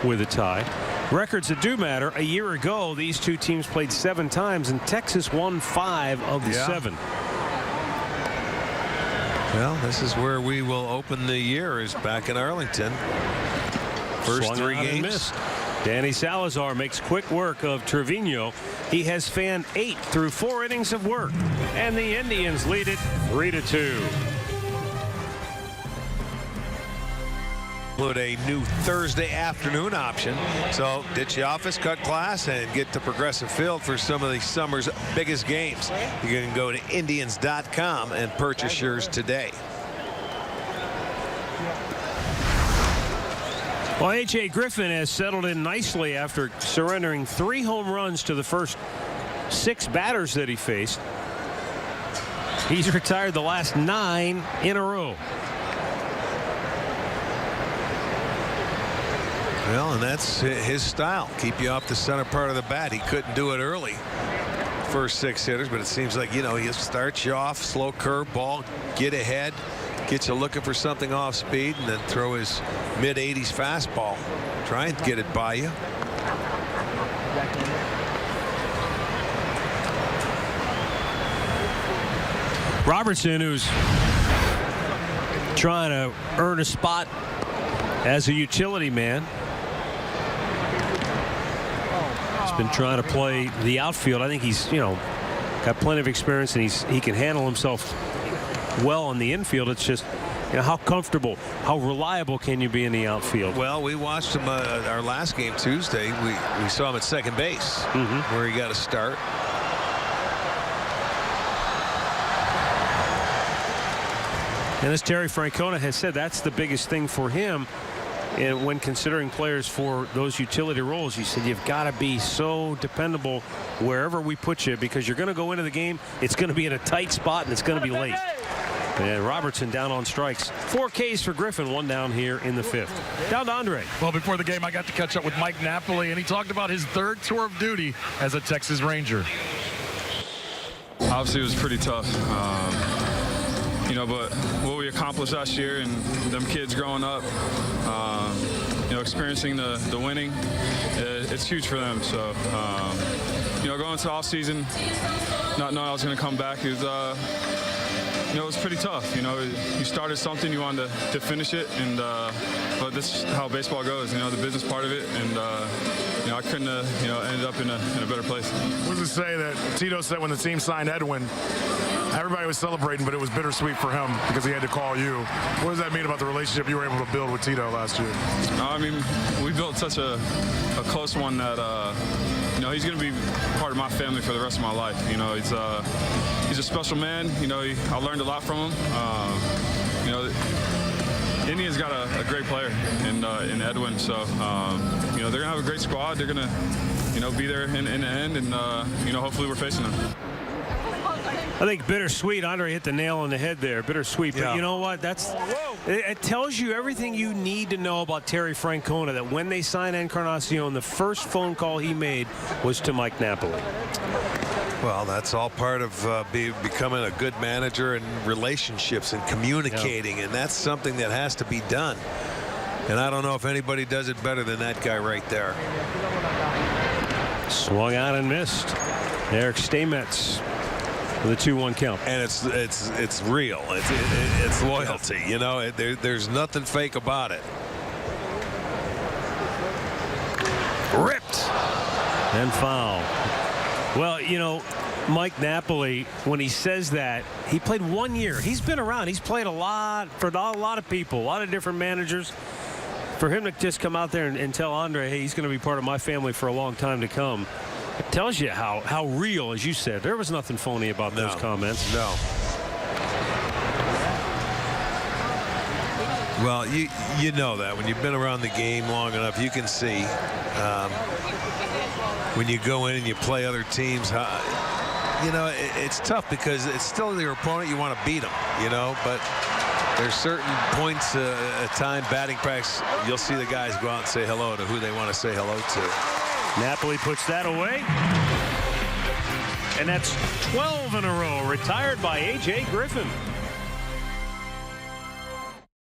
with a tie. Records that do matter. A year ago, these two teams played 7 times, and Texas won 5 of the 7. Well, this is where we will open the year, is back in Arlington. First 3 games. Danny Salazar makes quick work of Trevino. He has fanned 8 through 4 innings of work, and the Indians lead it 3-2. Include a new Thursday afternoon option, so ditch the office, cut class, and get to Progressive Field for some of the summer's biggest games. You can go to Indians.com and purchase yours today. Well, A.J. Griffin has settled in nicely after surrendering 3 home runs to the first 6 batters that he faced. He's retired the last 9 in a row. Well, and that's his style. Keep you off the center part of the bat. He couldn't do it early. First 6 hitters, but it seems like, you know, he starts you off, slow curve ball, get ahead, get you looking for something off speed, and then throw his mid-80s fastball. Try and get it by you. Robertson, who's trying to earn a spot as a utility man, he's been trying to play the outfield. I think he's, you know, got plenty of experience, and he can handle himself well in the infield. It's just, you know, how comfortable, how reliable can you be in the outfield? Well, we watched him our last game Tuesday. We saw him at second base, where he got a start. And as Terry Francona has said, that's the biggest thing for him. And when considering players for those utility roles, he said you've got to be so dependable wherever we put you, because you're going to go into the game, it's going to be in a tight spot, and it's going to be late. And Robertson down on strikes. 4 Ks for Griffin, 1 down here in the 5th. Down to Andre. Well, before the game, I got to catch up with Mike Napoli, and he talked about his 3rd tour of duty as a Texas Ranger. Obviously, it was pretty tough. You know, but what we accomplished last year and them kids growing up, you know, experiencing the winning, it's huge for them. So, you know, going into the offseason, not knowing I was going to come back, it was, you know, it was pretty tough. You know, you started something, you wanted to finish it, and but this is how baseball goes. You know, the business part of it, and you know, I couldn't have, you know, ended up in a better place. What does it say that Tito said when the team signed Edwin? Everybody was celebrating, but it was bittersweet for him because he had to call you. What does that mean about the relationship you were able to build with Tito last year? I mean, we built such a close one that, you know, he's going to be part of my family for the rest of my life. You know, he's a special man. You know, I learned a lot from him. You know, Indians got a great player in Edwin. So, you know, they're going to have a great squad. They're going to, you know, be there in the end, and, you know, hopefully we're facing them. I think bittersweet. Andre hit the nail on the head there. Bittersweet. But you know what? It tells you everything you need to know about Terry Francona, that when they signed Encarnacion, the first phone call he made was to Mike Napoli. Well, that's all part of becoming a good manager, and relationships and communicating, and that's something that has to be done. And I don't know if anybody does it better than that guy right there. Swung out and missed. Eric Steinmetz with a 2-1 count. And it's real. It's loyalty. You know, there's nothing fake about it. Ripped and foul. Well, you know, Mike Napoli, when he says that, he played 1 year. He's been around. He's played a lot for a lot of people, a lot of different managers. for him to just come out there and tell Andre, hey, he's going to be part of my family for a long time to come, it tells you how real, as you said. There was nothing phony about those comments. No. Well, you know that when you've been around the game long enough, you can see when you go in and you play other teams, you know, it's tough because it's still your opponent. You want to beat them, you know, but there's certain points at time, batting practice, you'll see the guys go out and say hello to who they want to say hello to. Napoli puts that away. And that's 12 in a row, retired by A.J. Griffin.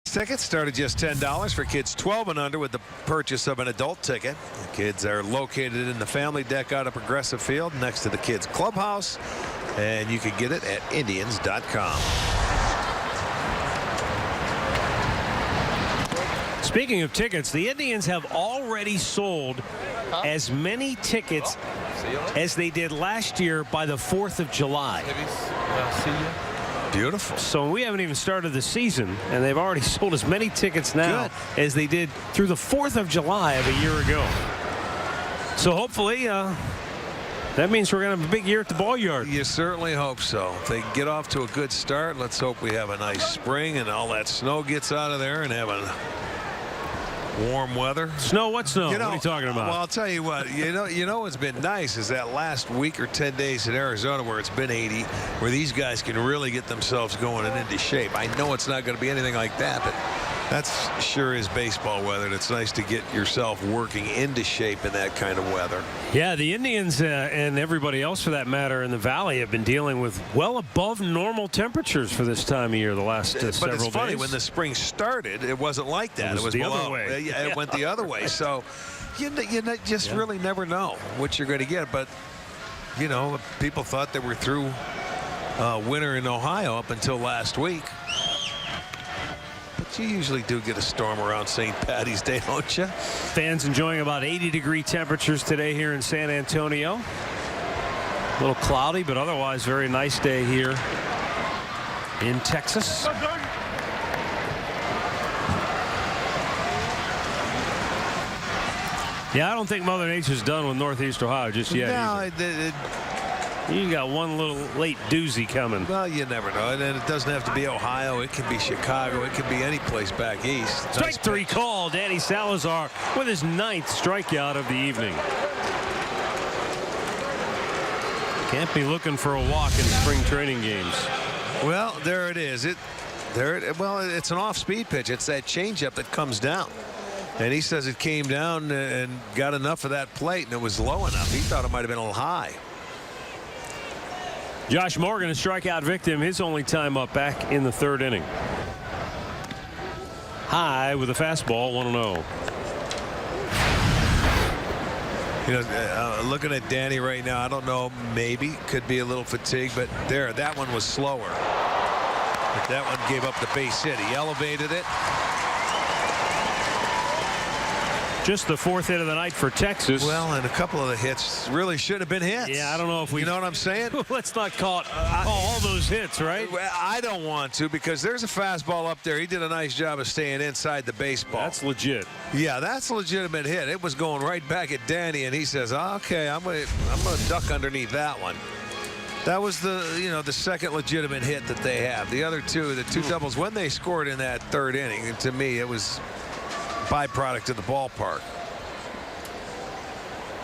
Tickets start at just $10 for kids 12 and under with the purchase of an adult ticket. The kids are located in the family deck out of Progressive Field next to the kids clubhouse, and you can get it at Indians.com. Speaking of tickets, the Indians have already sold as many tickets as they did last year by the 4th of July. Beautiful. So we haven't even started the season, and they've already sold as many tickets now as they did through the 4th of July of a year ago. So hopefully that means we're going to have a big year at the ball yard. You certainly hope so. If they get off to a good start, let's hope we have a nice spring and all that snow gets out of there and have a warm weather. Snow? What snow? You know, what are you talking about? Well, I'll tell you what. You know what's been nice is that last week or 10 days in Arizona where it's been 80, where these guys can really get themselves going and into shape. I know it's not going to be anything like that, but that's sure is baseball weather. And it's nice to get yourself working into shape in that kind of weather. Yeah, the Indians and everybody else for that matter in the Valley have been dealing with well above normal temperatures for this time of year the last several days. But it's funny, when the spring started, it wasn't like that. It was the other way. It went the other way. So you just really never know what you're going to get. But, you know, people thought they were through winter in Ohio up until last week. But you usually do get a storm around St. Patty's Day, don't you? Fans enjoying about 80-degree temperatures today here in San Antonio. A little cloudy, but otherwise very nice day here in Texas. Yeah, I don't think Mother Nature's done with Northeast Ohio just yet. No, you got one little late doozy coming. Well, you never know. And it doesn't have to be Ohio. It can be Chicago. It can be any place back east. Strike three call. Danny Salazar with his 9th strikeout of the evening. Can't be looking for a walk in spring training games. Well, there it is. Well, it's an off-speed pitch. It's that changeup that comes down. And he says it came down and got enough of that plate, and it was low enough. He thought it might have been a little high. Josh Morgan, a strikeout victim, his only time up back in the 3rd inning. High with a fastball, 1-0. You know, looking at Danny right now, I don't know, maybe could be a little fatigued, but that one was slower. But that one gave up the base hit. He elevated it. Just the 4th hit of the night for Texas. Well, and a couple of the hits really should have been hits. Yeah, I don't know if we. You know what I'm saying? Let's not call it all those hits, right? I don't want to, because there's a fastball up there. He did a nice job of staying inside the baseball. That's legit. Yeah, that's a legitimate hit. It was going right back at Danny, and he says, "Okay, I'm gonna duck underneath that one." That was the second legitimate hit that they have. The other two, the two doubles, when they scored in that 3rd inning, to me it was byproduct of the ballpark.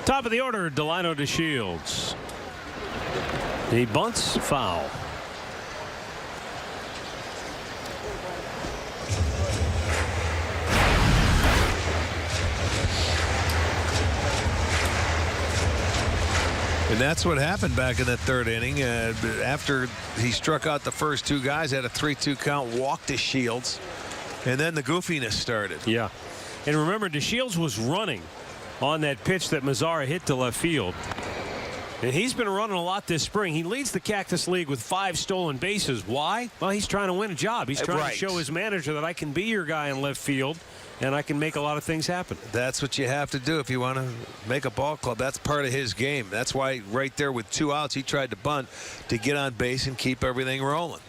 Top of the order, Delino DeShields. He bunts, foul. And that's what happened back in that 3rd inning. After he struck out the first 2 guys, had a 3-2 count, walked to Shields, and then the goofiness started. Yeah. And remember, DeShields was running on that pitch that Mazzara hit to left field. And he's been running a lot this spring. He leads the Cactus League with 5 stolen bases. Why? Well, he's trying to win a job. He's trying to show his manager that I can be your guy in left field, and I can make a lot of things happen. That's what you have to do if you want to make a ball club. That's part of his game. That's why right there with 2 outs, he tried to bunt to get on base and keep everything rolling.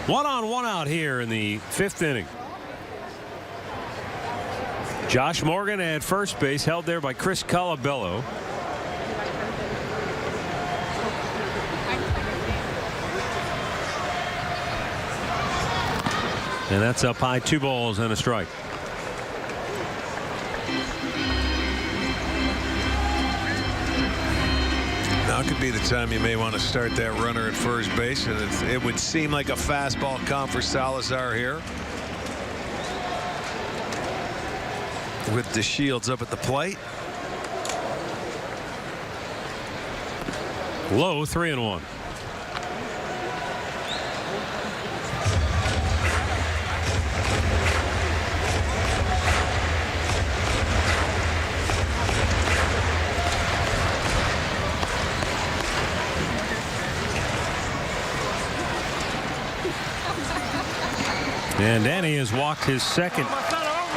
1 on 1 out here in the 5th inning. Josh Morgan at first base, held there by Chris Colabello. And that's up high, 2 balls and a strike. Now could be the time you may want to start that runner at first base, and it would seem like a fastball count for Salazar here. With DeShields up at the plate. Low, 3-1. And Danny has walked his second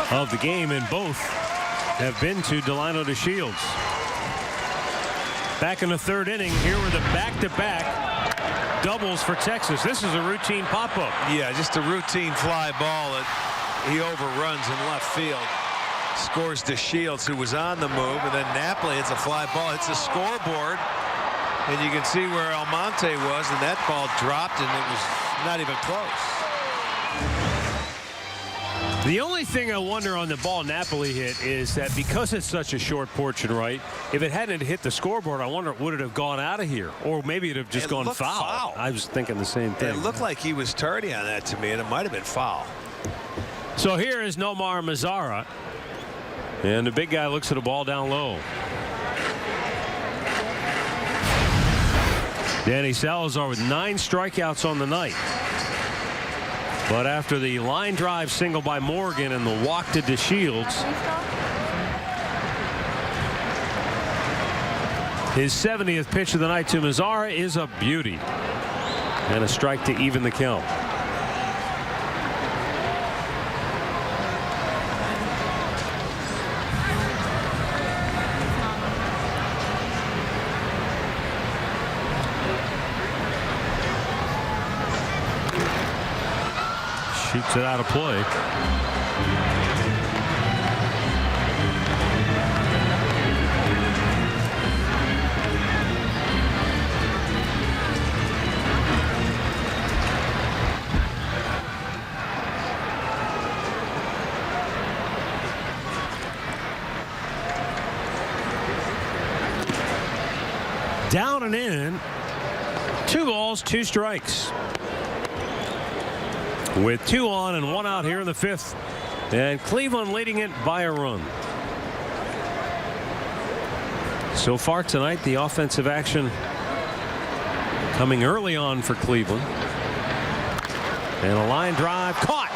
of the game, and both have been to Delino DeShields. Back in the 3rd inning, here were the back-to-back doubles for Texas. This is a routine pop-up. Yeah, just a routine fly ball that he overruns in left field. Scores DeShields, who was on the move, and then Napoli hits a fly ball, hits the scoreboard, and you can see where Almonte was, and that ball dropped, and it was not even close. The only thing I wonder on the ball Napoli hit is that because it's such a short portion right, if it hadn't hit the scoreboard, I wonder would it have gone out of here, or maybe it'd have just gone foul. I was thinking the same thing. It looked like he was tardy on that to me, and it might have been foul. So here is Nomar Mazara, and the big guy looks at a ball down low. Danny Salazar with 9 strikeouts on the night. But after the line drive single by Morgan and the walk to DeShields, his 70th pitch of the night to Mazara is a beauty. And a strike to even the count. Shoots it out of play. Down and in. 2 balls, 2 strikes. With 2 on and 1 out here in the 5th, and Cleveland leading it by a run. So far tonight, the offensive action coming early on for Cleveland, and a line drive caught.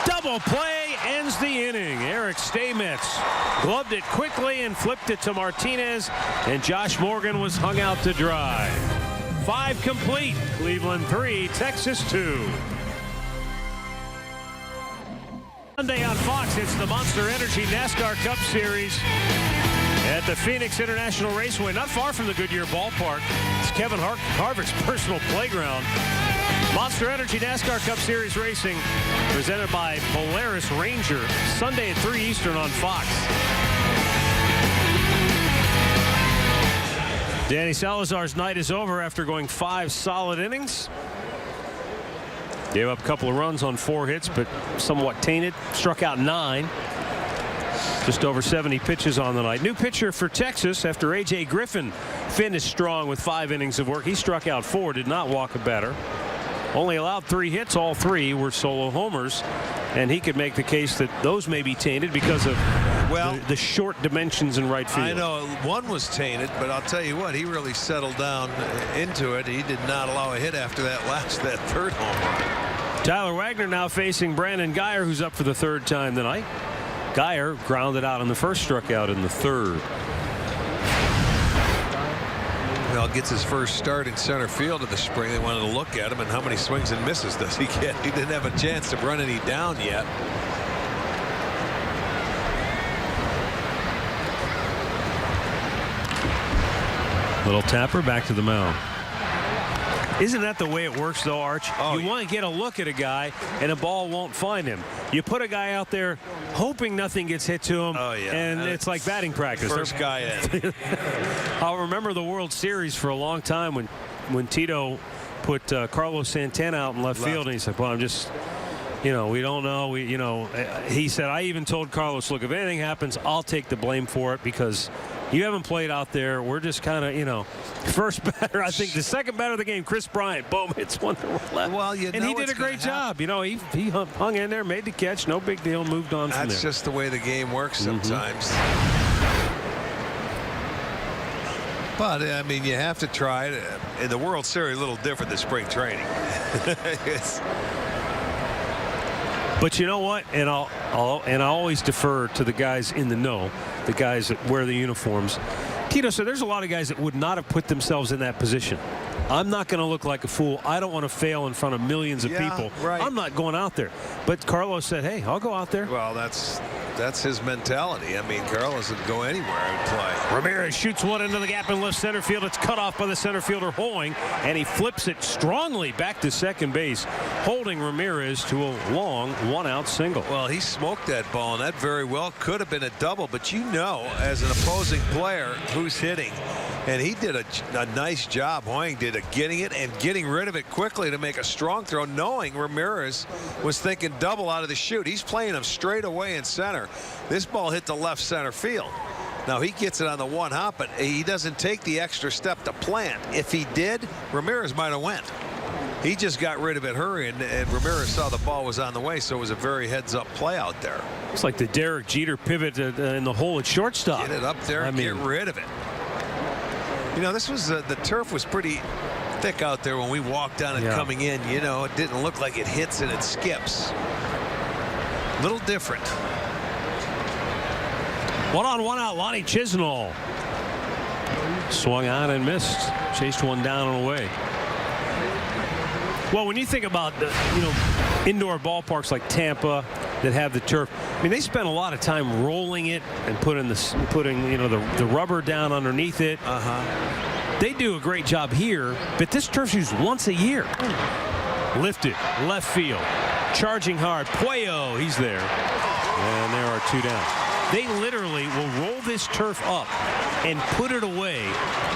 Double play ends the inning. Eric Steinmetz gloved it quickly and flipped it to Martinez, and Josh Morgan was hung out to dry. 5 complete. Cleveland 3, Texas 2. Sunday on Fox, it's the Monster Energy NASCAR Cup Series at the Phoenix International Raceway, not far from the Goodyear Ballpark. It's Kevin Harvick's personal playground. Monster Energy NASCAR Cup Series racing presented by Polaris Ranger, Sunday at 3 Eastern on Fox. Danny Salazar's night is over after going 5 solid innings. Gave up a couple of runs on 4 hits, but somewhat tainted. Struck out 9. Just over 70 pitches on the night. New pitcher for Texas after A.J. Griffin finished strong with 5 innings of work. He struck out 4, did not walk a batter. Only allowed 3 hits. All 3 were solo homers. And he could make the case that those may be tainted because of the short dimensions in right field. I know 1 was tainted, but I'll tell you what, he really settled down into it. He did not allow a hit after that 3rd home run. Tyler Wagner now facing Brandon Guyer, who's up for the 3rd time tonight. Guyer grounded out in the 1st, struck out in the 3rd. Well, gets his first start in center field of the spring. They wanted to look at him, and how many swings and misses does he get? He didn't have a chance to run any down yet. Little tapper back to the mound. Isn't that the way it works, though, Arch? You want to get a look at a guy, and a ball won't find him. You put a guy out there hoping nothing gets hit to him, and it's like batting practice. First guy in. I'll remember the World Series for a long time when Tito put Carlos Santana out in left field, and he said, well, I'm just, we don't know. He said, I even told Carlos, look, if anything happens, I'll take the blame for it because you haven't played out there. We're just kind of, first batter. I think the second batter of the game, Chris Bryant, boom, hits one to left. Well, and he did a great job. He hung in there, made the catch, no big deal, moved on from there. That's just the way the game works sometimes. But, I mean, you have to try it. In the World Series, a little different than spring training. But you know what? And I always defer to the guys in the know, the guys that wear the uniforms. Tito said there's a lot of guys that would not have put themselves in that position. I'm not going to look like a fool. I don't want to fail in front of millions of people. Right. I'm not going out there. But Carlos said, hey, I'll go out there. Well, that's his mentality. I mean, Carlos would go anywhere and play. Ramirez shoots one into the gap in left center field. It's cut off by the center fielder Hoying, and he flips it strongly back to second base, holding Ramirez to a long one-out single. Well, he smoked that ball, and that very well could have been a double. But as an opposing player, who's hitting, and he did a nice job. Hoying did getting it and getting rid of it quickly to make a strong throw, knowing Ramirez was thinking double out of the chute. He's playing him straight away in center. This ball hit the left center field. Now he gets it on the one hop, but he doesn't take the extra step to plant. If he did, Ramirez might have went. He just got rid of it hurrying, and Ramirez saw the ball was on the way, so it was a very heads-up play out there. It's like the Derek Jeter pivot in the hole at shortstop. Get it up there and get rid of it. This was the turf was pretty thick out there when we walked on it coming in. It didn't look like it hits and it skips. A little different. 1-on-1 out, Lonnie Chisnall. Swung on and missed. Chased one down and away. Well, when you think about indoor ballparks like Tampa that have the turf, I mean, they spend a lot of time rolling it and putting the rubber down underneath it. They do a great job here, but this turf's used once a year. Lifted, left field, charging hard. Puello, he's there, and there are two down. They literally will roll this turf up and put it away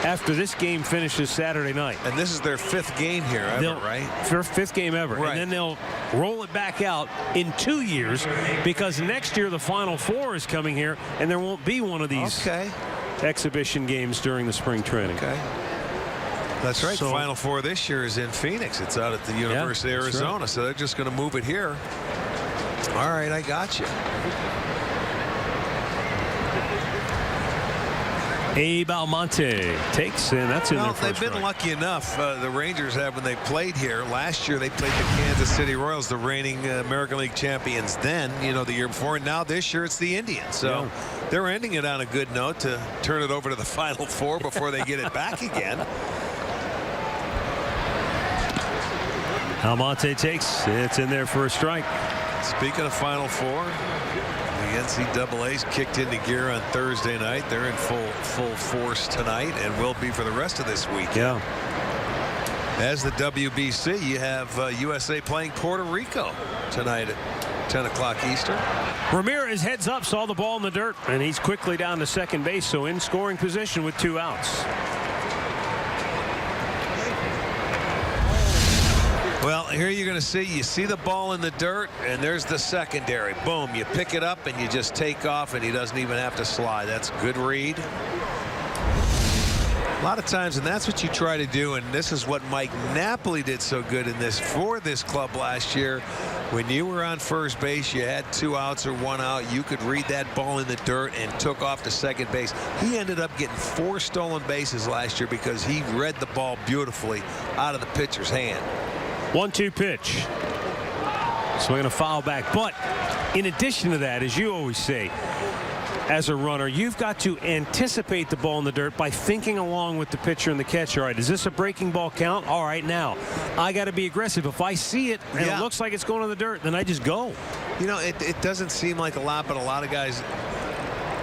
after this game finishes Saturday night. And this is their fifth game here ever, right? Fifth game ever. Right. And then they'll roll it back out in 2 years because next year the Final Four is coming here, and there won't be one of these exhibition games during the spring training. Okay. That's right. The Final Four this year is in Phoenix. It's out at the University of Arizona, right. So they're just going to move it here. All right, I got you. Abe Almonte takes, and that's in their first they've been lucky enough. The Rangers have when they played here. Last year they played the Kansas City Royals, the reigning American League champions then, the year before. And now this year it's the Indians. So they're ending it on a good note to turn it over to the Final Four before they get it back again. Almonte takes, it's in there for a strike. Speaking of Final Four, the NCAA's kicked into gear on Thursday night. They're in full force tonight and will be for the rest of this week. Yeah. As the WBC, you have USA playing Puerto Rico tonight at 10 o'clock Eastern. Ramirez heads up, saw the ball in the dirt, and he's quickly down to second base, so in scoring position with 2 outs. Well, here you're going to you see the ball in the dirt, and there's the secondary. Boom, you pick it up and you just take off, and he doesn't even have to slide. That's a good read. A lot of times, and that's what you try to do, and this is what Mike Napoli did so good for this club last year. When you were on first base, you had 2 outs or 1 out, you could read that ball in the dirt and took off to second base. He ended up getting 4 stolen bases last year because he read the ball beautifully out of the pitcher's hand. 1-2 pitch. Swinging a foul back. But in addition to that, as you always say, as a runner, you've got to anticipate the ball in the dirt by thinking along with the pitcher and the catcher. All right, is this a breaking ball count? All right, now I got to be aggressive. If I see it and it looks like it's going in the dirt, then I just go. It doesn't seem like a lot, but a lot of guys'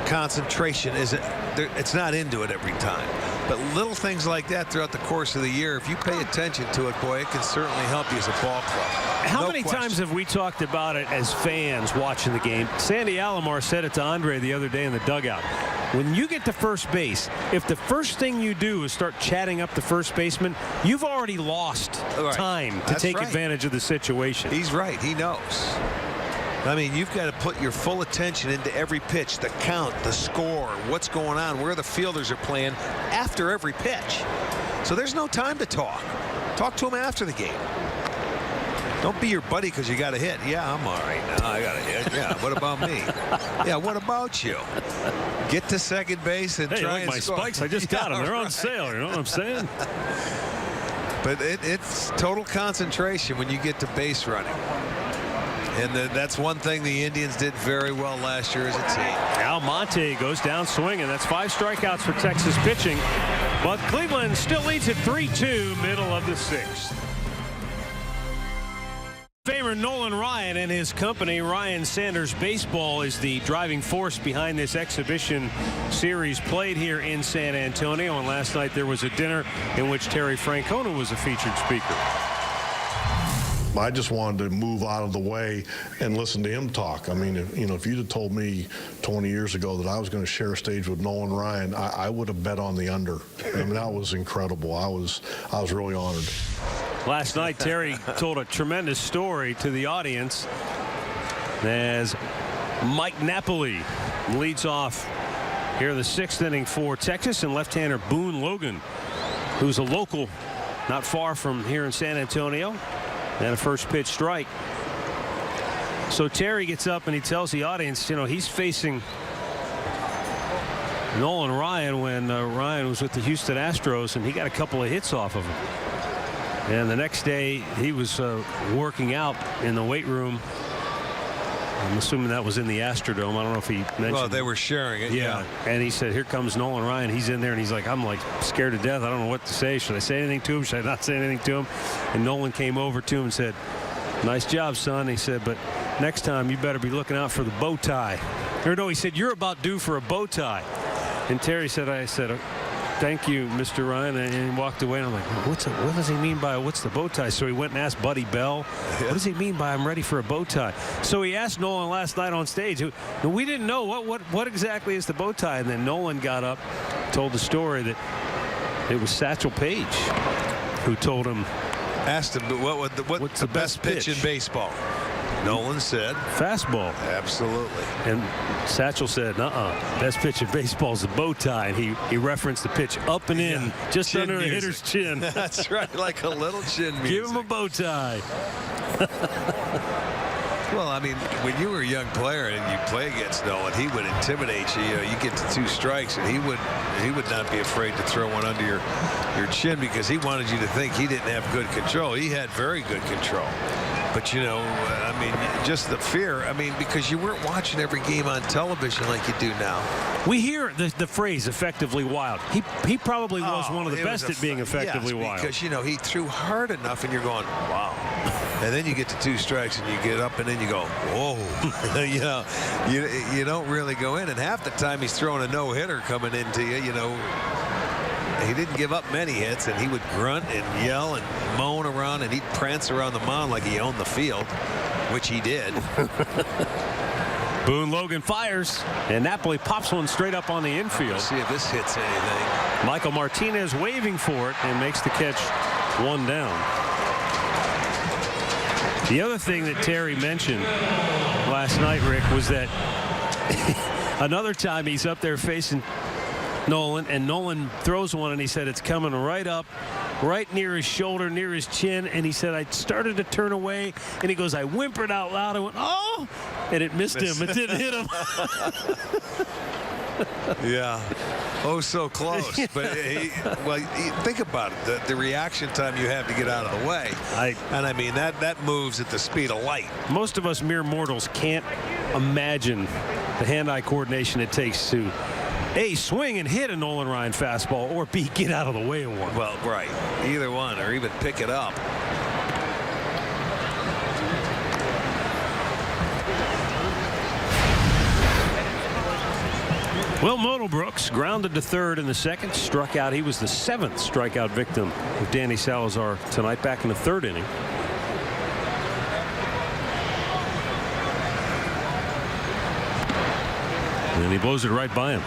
concentration it's not into it every time. But little things like that throughout the course of the year, if you pay attention to it, boy, it can certainly help you as a ball club. How No many question. times have we talked about it as fans watching the game? Sandy Alomar said it to Andre the other day in the dugout. When you get to first base, if the first thing you do is start chatting up the first baseman, you've already lost time to That's take right. advantage of the situation. He's right. He knows. I mean, you've got to put your full attention into every pitch, the count, the score, what's going on, where the fielders are playing after every pitch. So there's no time to talk. Talk to him after the game. Don't be your buddy because you got a hit. Yeah, I'm all right now. I got a hit. Yeah, what about me? Yeah, what about you? Get to second base and Hey, try look, and my score. spikes, I just got them. They're on sale. You know what I'm saying? But it's total concentration when you get to base running. And that's one thing the Indians did very well last year as a team. Almonte goes down swinging. That's 5 strikeouts for Texas pitching. But Cleveland still leads at 3-2, middle of the 6th. Famer Nolan Ryan and his company, Ryan Sanders Baseball, is the driving force behind this exhibition series played here in San Antonio. And last night there was a dinner in which Terry Francona was a featured speaker. I just wanted to move out of the way and listen to him talk. I mean, if you'd have told me 20 years ago that I was going to share a stage with Nolan Ryan, I would have bet on the under. I mean, that was incredible. I was really honored. Last night, Terry told a tremendous story to the audience as Mike Napoli leads off here in the 6th inning for Texas, and left-hander Boone Logan, who's a local not far from here in San Antonio, and a first pitch strike. So Terry gets up and he tells the audience, he's facing Nolan Ryan when Ryan was with the Houston Astros, and he got a couple of hits off of him. And the next day he was working out in the weight room. I'm assuming that was in the Astrodome. I don't know if he mentioned. Well, they were sharing it. Yeah. And he said, here comes Nolan Ryan. He's in there, and he's like, I'm like scared to death. I don't know what to say. Should I say anything to him? Should I not say anything to him? And Nolan came over to him and said, nice job, son. He said, but next time you better be looking out for the bow tie. Or no, he said, you're about due for a bow tie. And Terry said, I said, thank you, Mr. Ryan, and he walked away. And I'm like, what does he mean by what's the bow tie? So he went and asked Buddy Bell, what does he mean by I'm ready for a bow tie? So he asked Nolan last night on stage. We didn't know what exactly is the bow tie. And then Nolan got up, told the story that it was Satchel Paige who told him. Asked him what's the best pitch in baseball. Nolan said fastball. Absolutely. And Satchel said, best pitch in baseball is the bow tie. And he referenced the pitch up and in, just Chin under a music. hitter's chin. That's right, like a little chin music. Give him a bow tie. Well, I mean, when you were a young player and you play against Nolan, he would intimidate you. You get to 2 strikes, and he would not be afraid to throw one under your chin because he wanted you to think he didn't have good control. He had very good control. But, I mean, just the fear. I mean, because you weren't watching every game on television like you do now. We hear the phrase effectively wild. He probably was one of the best at being effectively wild. Because, he threw hard enough and you're going, wow. And then you get to 2 strikes and you get up and then you go, whoa. you don't really go in. And half the time he's throwing a no-hitter coming into you, He didn't give up many hits, and he would grunt and yell and moan around, and he'd prance around the mound like he owned the field, which he did. Boone Logan fires, and Napoli pops one straight up on the infield. Let's see if this hits anything. Michael Martinez waving for it and makes the catch 1 down. The other thing that Terry mentioned last night, Rick, was that another time he's up there facing Nolan, and Nolan throws one, and he said it's coming right up, right near his shoulder, near his chin, and he said I started to turn away, and he goes, I whimpered out loud, I went, oh, and it missed him. It didn't hit him. Yeah. Oh, so close. But think about it. The reaction time you have to get out of the way. And I mean, that moves at the speed of light. Most of us mere mortals can't imagine the hand-eye coordination it takes to A, swing and hit a Nolan Ryan fastball, or B, get out of the way of one. Well, right. Either one, or even pick it up. Will Middlebrooks grounded to third in the second, struck out. He was the 7th strikeout victim of Danny Salazar tonight, back in the 3rd inning. And he blows it right by him.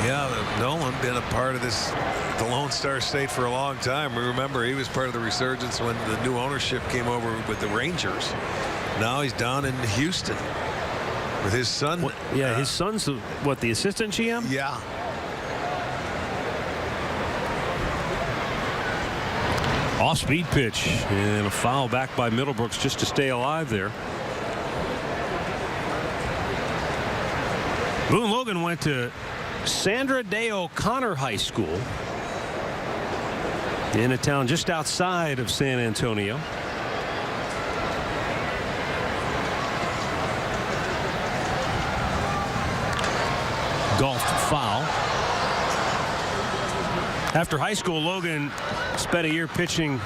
Yeah, Nolan been a part of this, the Lone Star State, for a long time. Remember, he was part of the resurgence when the new ownership came over with the Rangers. Now he's down in Houston with his son. Yeah, his son's the assistant GM? Yeah. Off-speed pitch and a foul back by Middlebrooks just to stay alive there. Boone Logan went to Sandra Day O'Connor High School in a town just outside of San Antonio. Golf foul. After high school, Logan spent a year pitching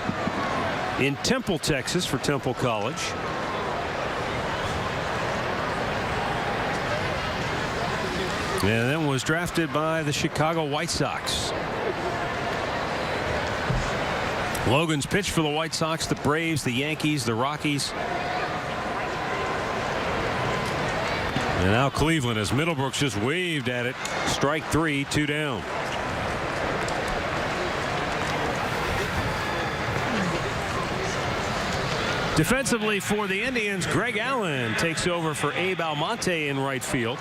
in Temple, Texas for Temple College. And then was drafted by the Chicago White Sox. Logan's pitched for the White Sox, the Braves, the Yankees, the Rockies. And now Cleveland, as Middlebrooks just waved at it. Strike 3, 2 down. Defensively for the Indians, Greg Allen takes over for Abe Almonte in right field.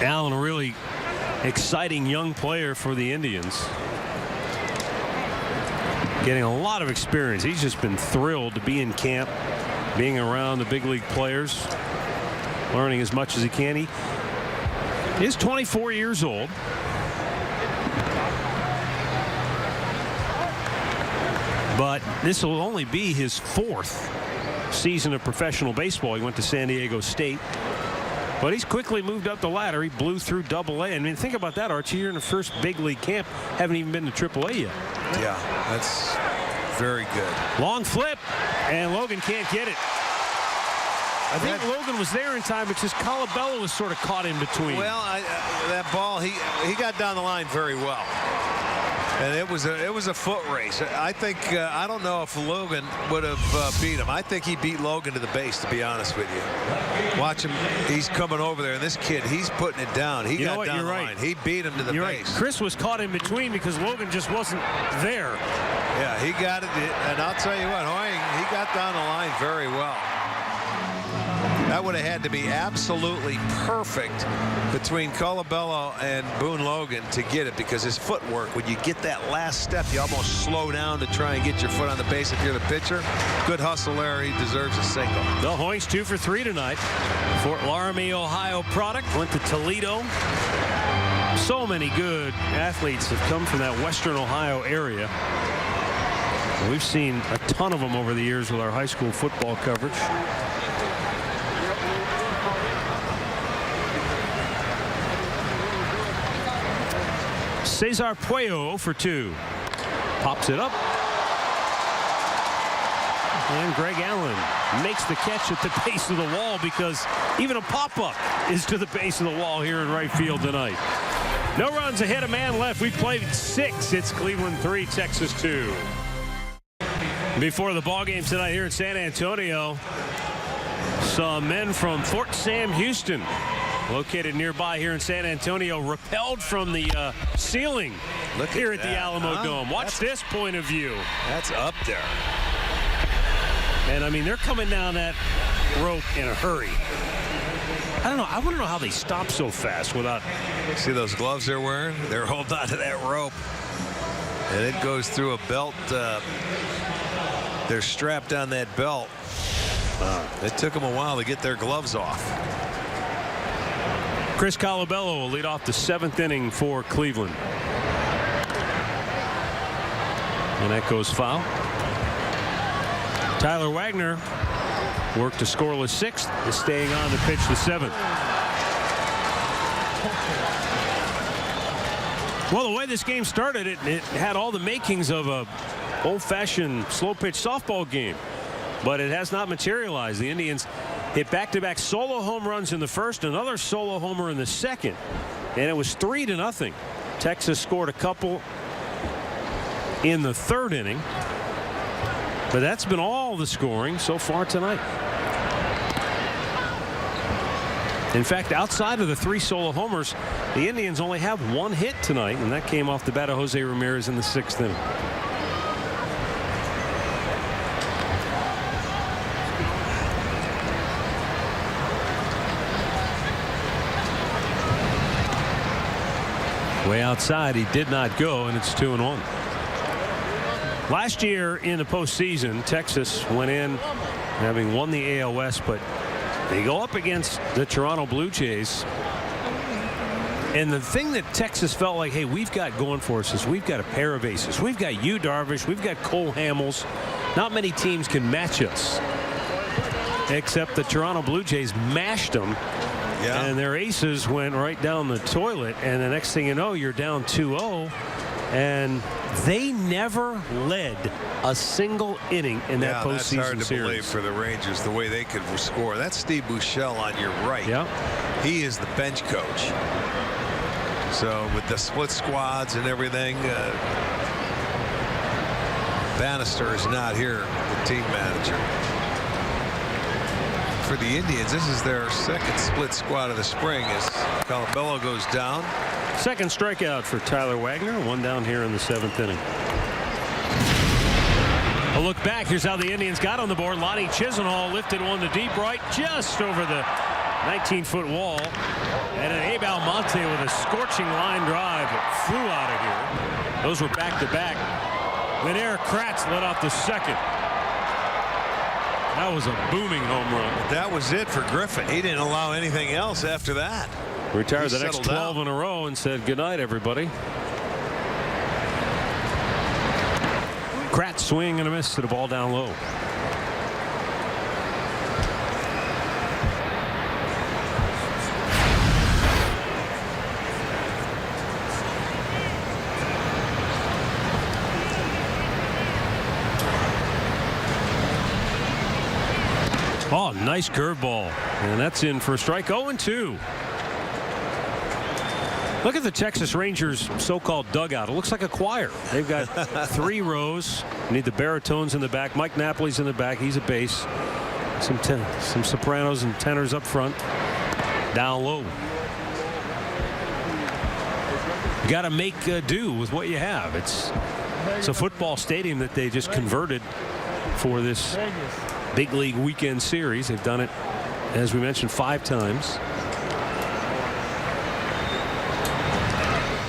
Allen, a really exciting young player for the Indians. Getting a lot of experience. He's just been thrilled to be in camp, being around the big league players, learning as much as he can. He is 24 years old. But this will only be his 4th season of professional baseball. He went to San Diego State. But he's quickly moved up the ladder. He blew through Double-A. I mean, think about that, Archie. You're in the first big league camp. Haven't even been to Triple-A yet. Yeah, that's very good. Long flip, and Logan can't get it. I think Logan was there in time, but just Colabello was sort of caught in between. Well, that ball, he got down the line very well. And it was a foot race. I think I don't know if Logan would have beat him. I think he beat Logan to the base, to be honest with you. Watch him. He's coming over there, and this kid, he's putting it down. He got down the line. He beat him to the base. Right. Chris was caught in between because Logan just wasn't there. Yeah, he got it. And I'll tell you what, Hoying, he got down the line very well. That would have had to be absolutely perfect between Colabello and Boone Logan to get it, because his footwork, when you get that last step, you almost slow down to try and get your foot on the base if you're the pitcher. Good hustle there. He deserves a single. The Hoying's 2 for 3 tonight. Fort Laramie, Ohio product. Went to Toledo. So many good athletes have come from that Western Ohio area. We've seen a ton of them over the years with our high school football coverage. Cesar Puello for 2. Pops it up. And Greg Allen makes the catch at the base of the wall, because even a pop-up is to the base of the wall here in right field tonight. No runs ahead, a man left. We've played 6. It's Cleveland 3, Texas 2. Before the ball game tonight here in San Antonio, some men from Fort Sam Houston, located nearby here in San Antonio, repelled from the ceiling here at the Alamo Dome. Watch this point of view. That's up there. And I mean, they're coming down that rope in a hurry. I don't know. I want to know how they stop so fast without. See those gloves they're wearing? They're holding on to that rope, and it goes through a belt. They're strapped on that belt. It took them a while to get their gloves off. Chris Colabello will lead off the 7th inning for Cleveland. And that goes foul. Tyler Wagner worked a scoreless 6th, is staying on to pitch the 7th. Well, the way this game started, it had all the makings of a old-fashioned slow-pitch softball game, but it has not materialized. The Indians hit back-to-back solo home runs in the first, another solo homer in the second, and it was 3-0. Texas scored a couple in the third inning, but that's been all the scoring so far tonight. In fact, outside of the 3 solo homers, the Indians only have 1 hit tonight, and that came off the bat of Jose Ramirez in the 6th inning. Way outside, he did not go, and it's 2-1. Last year in the postseason, Texas went in having won the AL West, but they go up against the Toronto Blue Jays. And the thing that Texas felt like, hey, we've got going for us is we've got a pair of aces. We've got Yu Darvish. We've got Cole Hamels. Not many teams can match us. Except the Toronto Blue Jays mashed them. Yeah. And their aces went right down the toilet. And the next thing you know, you're down 2-0. And they never led a single inning in that postseason series. That's hard to believe for the Rangers, the way they could score. That's Steve Buechele on your right. Yeah. He is the bench coach. So with the split squads and everything, Bannister is not here, the team manager. For the Indians, this is their second split squad of the spring as Colabello goes down. Second strikeout for Tyler Wagner. 1 down here in the 7th inning. A look back. Here's how the Indians got on the board. Lonnie Chisenhall lifted one to deep right, just over the 19-foot wall. And an Abe Almonte with a scorching line drive that flew out of here. Those were back-to-back. Then Eric Kratz led off the second. That was a booming home run. That was it for Griffin. He didn't allow anything else after that. Retired the next 12 in a row and said good night, everybody. Kratz swing and a miss to the ball down low. Oh, nice curveball. And that's in for a strike. 0-2. Look at the Texas Rangers so-called dugout. It looks like a choir. They've got 3 rows. You need the baritones in the back. Mike Napoli's in the back. He's a bass. Some sopranos and tenors up front. Down low. You got to make do with what you have. It's a football stadium that they just converted for this big league weekend series. They've done it, as we mentioned, 5 times.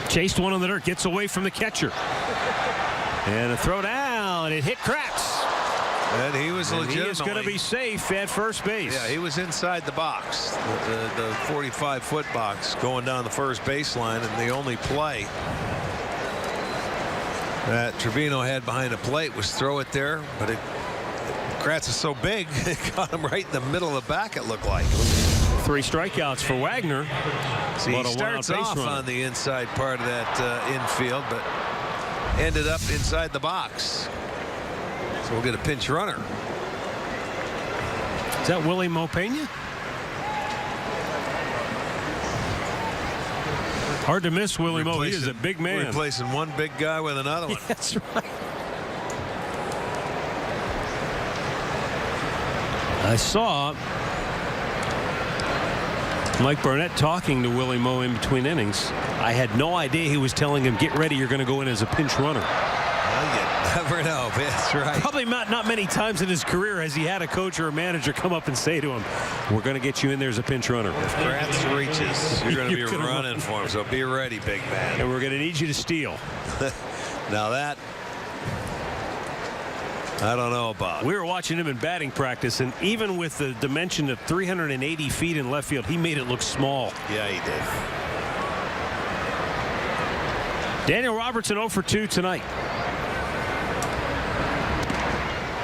Chased one on the dirt, gets away from the catcher. And a throw down. It hit Kratz. And he was legitimately. He is going to be safe at first base. Yeah, he was inside the box, the 45-foot box, going down the first baseline, and the only play that Trevino had behind the plate was throw it there, but Kratz is so big, it got him right in the middle of the back, it looked like. 3 strikeouts for Wagner. See, he starts off on the inside part of that infield, but ended up inside the box. So we'll get a pinch runner. Is that Willie Mopena? Hard to miss Willie Mo. He is a big man. Replacing one big guy with another one. That's right. I saw Mike Barnett talking to Willie Mo in between innings. I had no idea he was telling him, get ready, you're going to go in as a pinch runner. Well, you never know. That's right. Probably not many times in his career has he had a coach or a manager come up and say to him, we're going to get you in there as a pinch runner. If Kratz reaches, you're going to be running for him, so be ready, big man. And we're going to need you to steal. Now that, I don't know about. We were watching him in batting practice, and even with the dimension of 380 feet in left field, he made it look small. Yeah, he did. Daniel Robertson 0 for 2 tonight.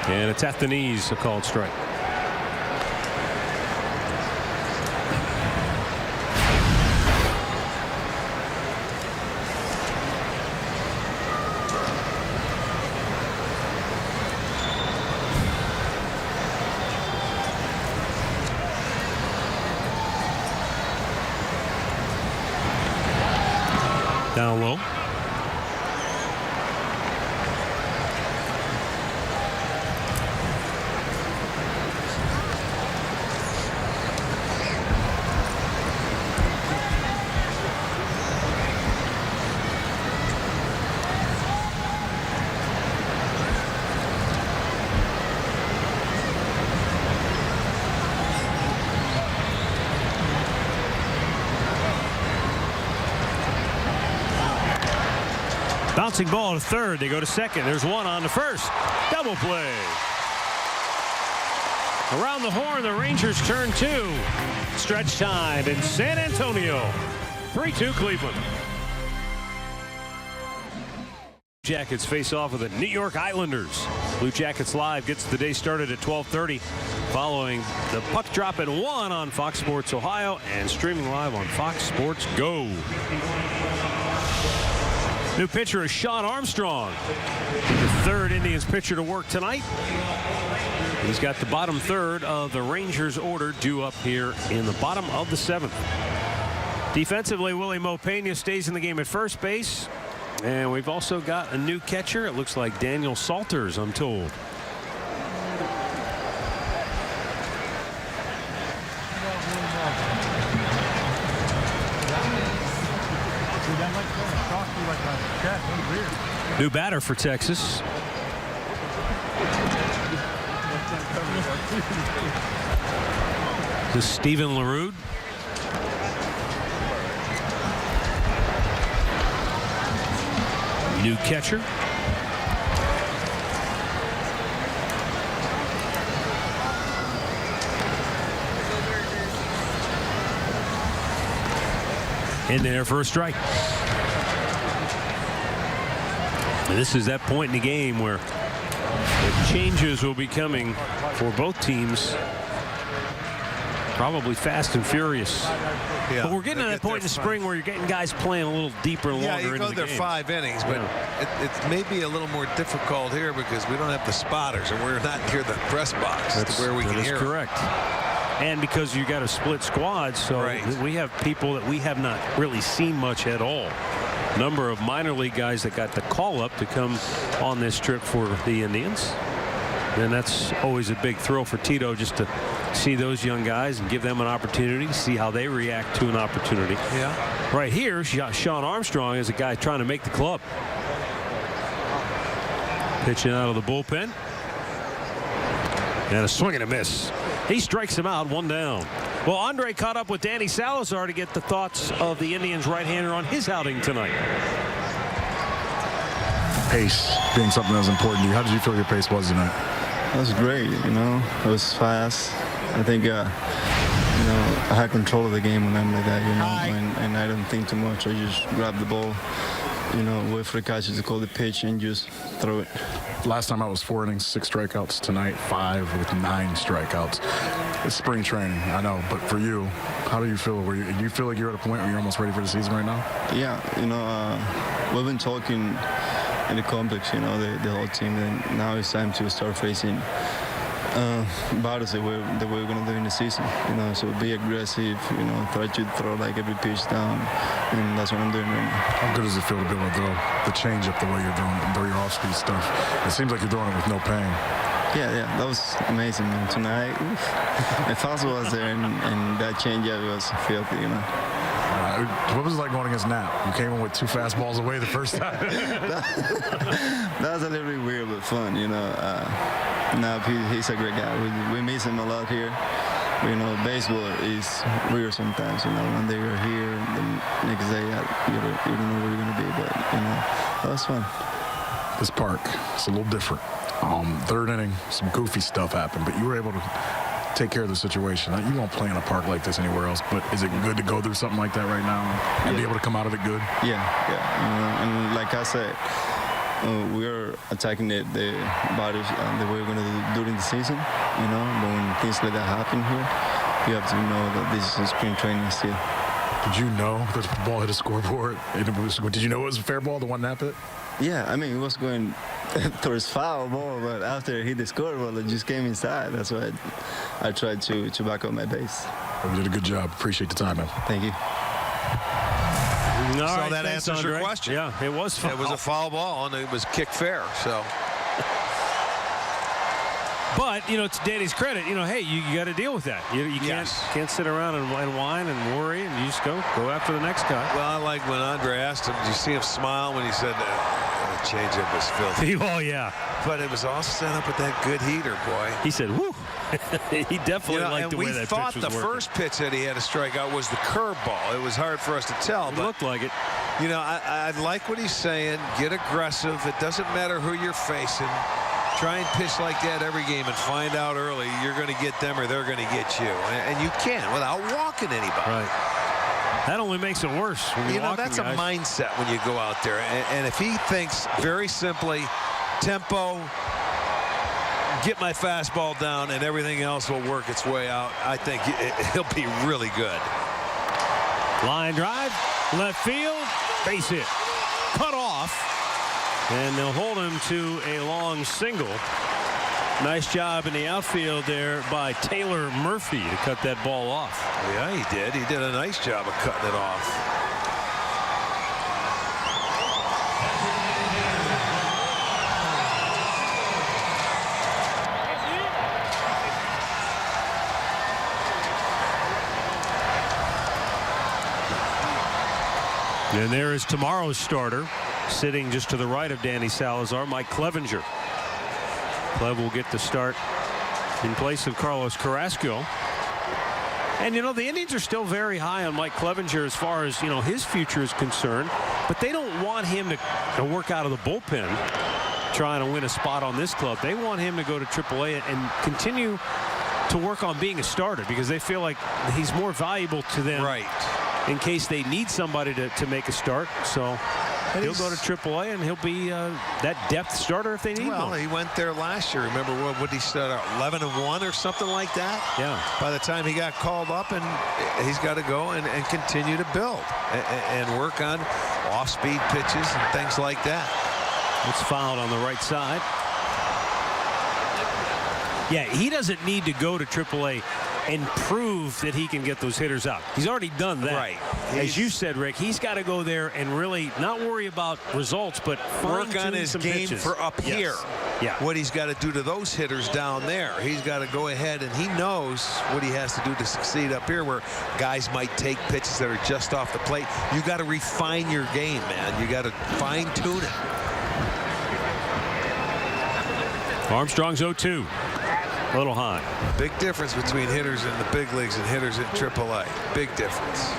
And it's at the knees, a called strike. Down low. Bouncing ball to third. They go to second. There's one on the first. Double play. Around the horn, the Rangers turn 2. Stretch time in San Antonio. 3-2 Cleveland. Jackets face off with the New York Islanders. Blue Jackets Live gets the day started at 12:30 following the puck drop at 1 on Fox Sports Ohio and streaming live on Fox Sports Go. New pitcher is Sean Armstrong, the third Indians pitcher to work tonight. He's got the bottom third of the Rangers order due up here in the bottom of the 7th. Defensively, Willie Mopena stays in the game at first base. And we've also got a new catcher. It looks like Daniel Salters, I'm told. New batter for Texas. This is Steven LaRue. New catcher. In there for a strike. And this is that point in the game where the changes will be coming for both teams. Probably fast and furious. Yeah, but we're getting to that point in the spring where you're getting guys playing a little deeper and longer into the game. Yeah, you go there 5 innings, but it may be a little more difficult here because we don't have the spotters and we're not near the press box. That's where we can hear. That is correct. And because you got a split squad, so we have people that we have not really seen much at all. Number of minor league guys that got the call up to come on this trip for the Indians. And that's always a big thrill for Tito, just to see those young guys and give them an opportunity, see how they react to an opportunity. Yeah. Right here, Sean Armstrong is a guy trying to make the club. Pitching out of the bullpen. And a swing and a miss. He strikes him out, 1 down. Well, Andre caught up with Danny Salazar to get the thoughts of the Indians right-hander on his outing tonight. Pace being something that was important to you. How did you feel your pace was tonight? It was great, you know. It was fast. I think, you know, I had control of the game when I'm like that, you know, and I don't think too much. I just grab the ball, you know, wait for the catcher to call the pitch and just throw it. Last time I was 4 innings, 6 strikeouts. Tonight, 5 with 9 strikeouts. It's spring training, I know, but for you, how do you feel? Do you feel like you're at a point where you're almost ready for the season right now? Yeah, you know, we've been talking in the complex, you know, the whole team, and now it's time to start facing battles that we're going to do in the season, you know, so be aggressive, you know, try to throw like every pitch down, and that's what I'm doing right now. How good does it feel to be able to throw the changeup the way you're doing, throw your off-speed stuff? It seems like you're throwing it with no pain. Yeah, that was amazing, man. Tonight, the fastball was there, and that changeup was filthy, you know. What was it like going against Knapp? You came in with 2 fastballs away the first time. That was a little bit weird, but fun, you know. Knapp, he's a great guy. We miss him a lot here. You know, baseball is weird sometimes, you know. One day you're here, and the next day you don't know where you're going to be, but, you know, that was fun. This park, it's a little different. 3rd inning, some goofy stuff happened, but you were able to take care of the situation. You won't play in a park like this anywhere else, but is it good to go through something like that right now and be able to come out of it good? Yeah. You know, and like I said, we're attacking the bodies the way we're going to do during the season, you know, but when things like that happen here, you have to know that this is spring training still. Did you know that the ball hit a scoreboard? Did you know it was a fair ball, the one Knapp hit? Yeah, I mean, it was going towards foul ball, but after it hit the scoreboard, it just came inside. That's why I tried to back up my base. You did a good job. Appreciate the time, man. Thank you. So right, that thanks, answers your Andre. question. Yeah, it was foul. It was a foul ball, and it was kick fair. So. But, you know, to Danny's credit, you know, hey, you got to deal with that. You can't sit around and whine and worry, and you just go after the next guy. Well, I like when Andre asked him, did you see him smile when he said the changeup was filthy? Oh, yeah. But it was all set up with that good heater, boy. He said, whoo. He definitely liked the way that pitch was working. We thought the first pitch that he had to strike out was the curveball. It was hard for us to tell. It looked like it. You know, I like what he's saying. Get aggressive. It doesn't matter who you're facing. Try and pitch like that every game and find out early you're going to get them or they're going to get you. And you can't without walking anybody. Right. That only makes it worse when you're walking, that's guys. a mindset when you go out there. And if he thinks very simply, tempo, get my fastball down, and everything else will work its way out, I think he'll be really good. Line drive, left field, base hit. Cut off. And they'll hold him to a long single. Nice job in the outfield there by Taylor Murphy to cut that ball off. Yeah, he did. He did a nice job of cutting it off. And there is tomorrow's starter, sitting just to the right of Danny Salazar, Mike Clevenger. Clev will get the start in place of Carlos Carrasco. And, you know, the Indians are still very high on Mike Clevenger as far as, you know, his future is concerned. But they don't want him to work out of the bullpen trying to win a spot on this club. They want him to go to AAA and continue to work on being a starter because they feel like he's more valuable to them. Right. In case they need somebody to make a start. So he'll go to AAA and he'll be that depth starter if they need one. Well, he went there last year. Remember what did he start out 11-1 or something like that? Yeah. By the time he got called up, and he's got to go and continue to build and work on off-speed pitches and things like that. It's fouled on the right side. Yeah, he doesn't need to go to AAA and prove that he can get those hitters out. He's already done that. Right. As you said, Rick, he's got to go there and really not worry about results, but work on his game pitches. for up here. Yeah. What he's got to do to those hitters down there. He's got to go ahead, and he knows what he has to do to succeed up here where guys might take pitches that are just off the plate. You got to refine your game, man. You got to fine-tune it. Armstrong's 0-2. A little high. Big difference between hitters in the big leagues and hitters in AAA. Big difference.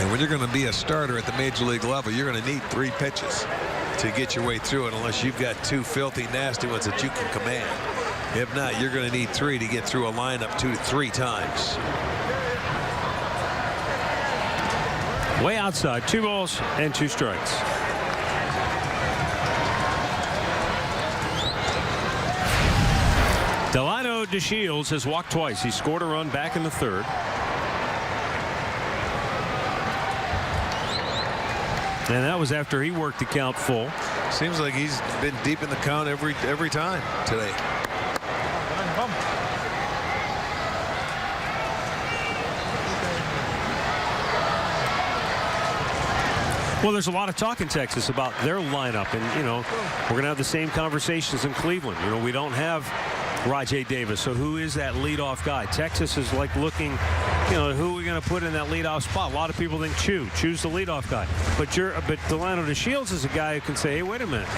And when you're going to be a starter at the major league level, you're going to need 3 pitches to get your way through it unless you've got 2 filthy, nasty ones that you can command. If not, you're going to need 3 to get through a lineup 2 to 3 times. Way outside, 2 balls and 2 strikes. Delano DeShields has walked twice. He scored a run back in the 3rd. And that was after he worked the count full. Seems like he's been deep in the count every time today. Well, there's a lot of talk in Texas about their lineup, and you know we're going to have the same conversations in Cleveland. You know, we don't have Rajai Davis, so who is that leadoff guy? Texas is like looking, you know, who are we going to put in that leadoff spot? A lot of people think choose the leadoff guy, but Delano DeShields is a guy who can say, hey, wait a minute,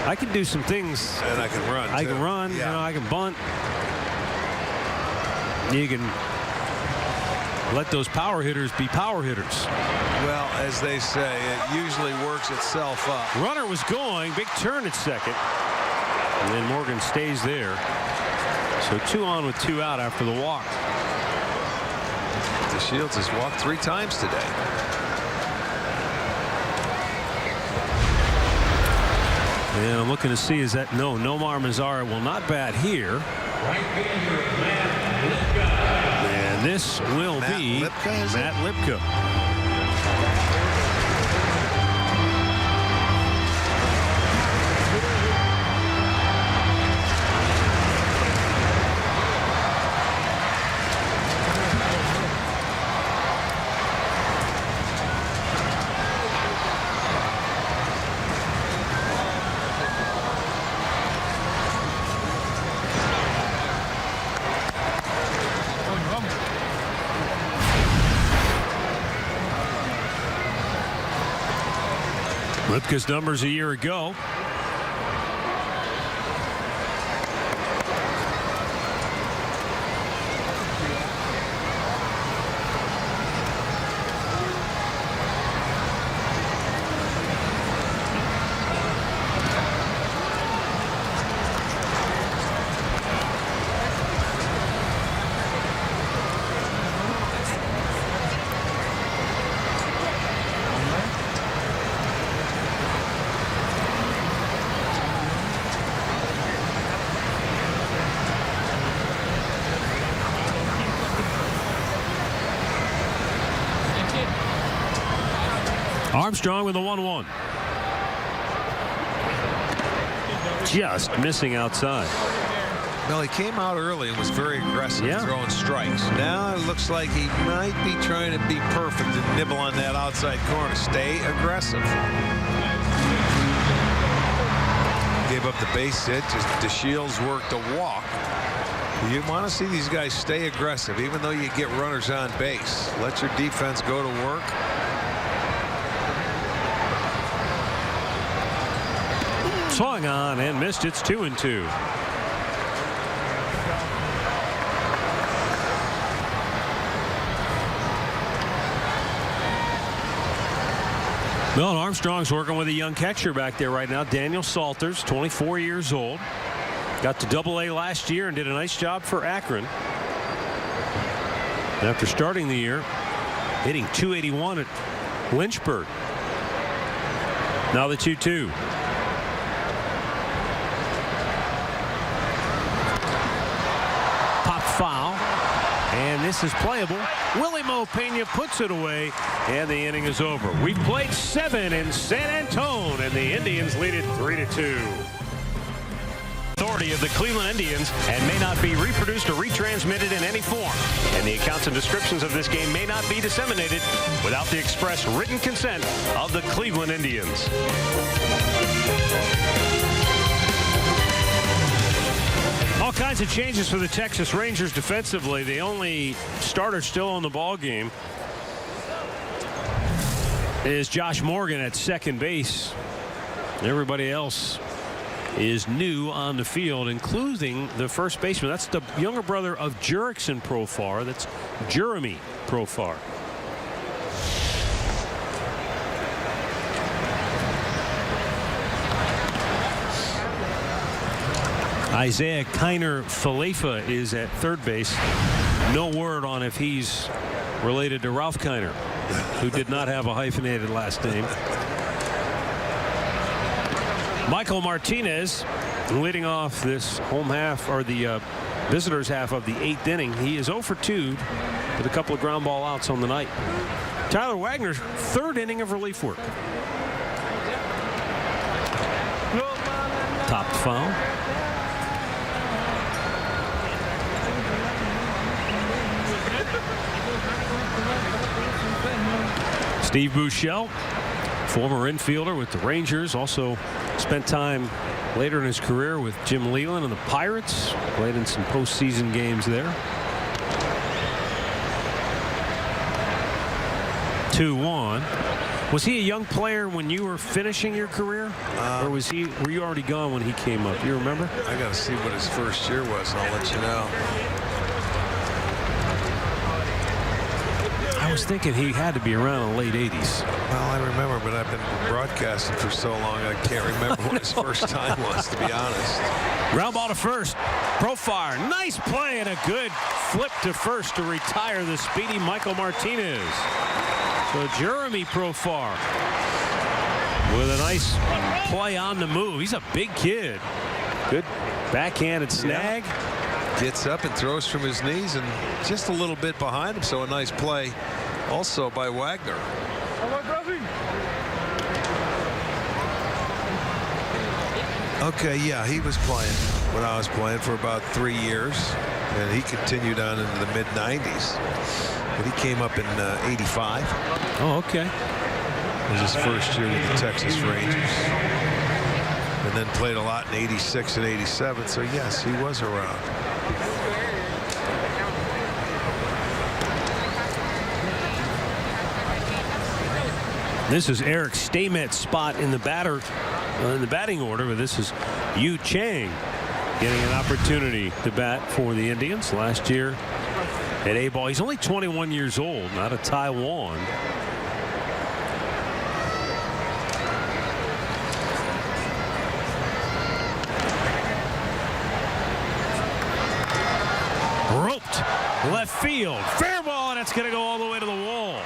I can do some things, and I can run. I can run. Yeah. You know, I can bunt. You can let those power hitters be power hitters. Well, as they say, it usually works itself up. Runner was going, big turn at second, and then Morgan stays there. So 2 on with 2 out after the walk. DeShields has walked 3 times today. And I'm looking to see is that Nomar Mazara will not bat here. And this will be Matt Lipka. Lipka's numbers a year ago. Armstrong with a 1-1. Just missing outside. Well, he came out early and was very aggressive throwing strikes. Now it looks like he might be trying to be perfect and nibble on that outside corner. Stay aggressive. Gave up the base hit. Just DeShields worked a walk. You want to see these guys stay aggressive, even though you get runners on base. Let your defense go to work. Swung on and missed. It's 2-2. Well, Armstrong's working with a young catcher back there right now. Daniel Salters, 24 years old. Got to Double-A last year and did a nice job for Akron. After starting the year, hitting .281 at Lynchburg. Now the 2-2. Pop foul. And this is playable. Willie Mo Pena puts it away, and the inning is over. We've played 7 in San Antone, and the Indians lead it 3-2. Authority of the Cleveland Indians and may not be reproduced or retransmitted in any form. And the accounts and descriptions of this game may not be disseminated without the express written consent of the Cleveland Indians. All kinds of changes for the Texas Rangers defensively. The only starter still on the ball game is Josh Morgan at second base. Everybody else is new on the field, including the first baseman. That's the younger brother of Jurickson Profar. That's Jeremy Profar. Isaiah Kiner Falefa is at third base. No word on if he's related to Ralph Kiner, who did not have a hyphenated last name. Michael Martinez leading off this home half, or the visitors half of the 8th inning. He is 0 for 2 with a couple of ground ball outs on the night. Tyler Wagner's third inning of relief work. Top foul. Steve Buechele, former infielder with the Rangers, also spent time later in his career with Jim Leyland and the Pirates. Played in some postseason games there. 2-1. Was he a young player when you were finishing your career, or were you already gone when he came up? You remember? I got to see what his first year was, and I'll let you know. I was thinking he had to be around the late 80s. Well, I remember, but I've been broadcasting for so long I can't remember what his first time was, to be honest. Ground ball to first. Profar, nice play and a good flip to first to retire the speedy Michael Martinez. So Jeremy Profar with a nice play on the move. He's a big kid. Good backhanded snag. Yeah. Gets up and throws from his knees and just a little bit behind him. So a nice play also by Wagner. Okay, yeah, he was playing when I was playing for about 3 years, and he continued on into the mid-90s. But he came up in 85. Oh, okay. It was his first year with the Texas Rangers. And then played a lot in 86 and 87, so yes, he was around. This is Eric Stamet's spot in the batting order, but this is Yu Chang getting an opportunity to bat for the Indians last year at A-ball. He's only 21 years old, out of Taiwan. Roped left field, fair ball, and it's going to go all the way to the wall.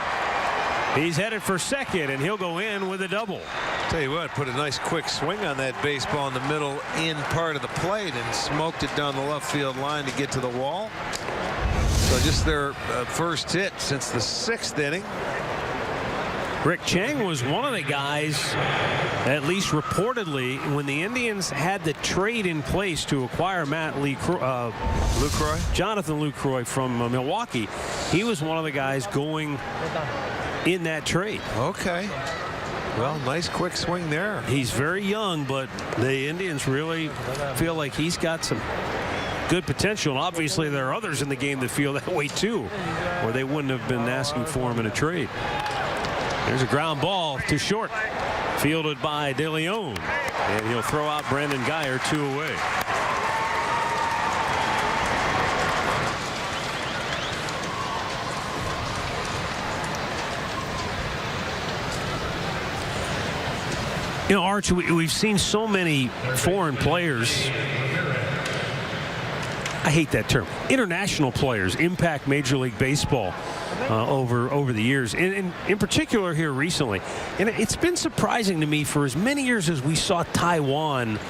He's headed for second, and he'll go in with a double. Tell you what, put a nice quick swing on that baseball in the middle in part of the plate and smoked it down the left field line to get to the wall. So just their first hit since the 6th inning. Rick Chang was one of the guys, at least reportedly, when the Indians had the trade in place to acquire Lucroy? Jonathan Lucroy from Milwaukee. He was one of the guys going in that trade. Okay. Well, nice quick swing there. He's very young, but the Indians really feel like he's got some good potential. And obviously, there are others in the game that feel that way too, or they wouldn't have been asking for him in a trade. There's a ground ball to short, fielded by De Leon, and he'll throw out Brandon Guyer 2 away. You know, Arch, we've seen so many foreign players. I hate that term. International players impact Major League Baseball over the years, and in particular here recently. And it's been surprising to me for as many years as we saw Taiwan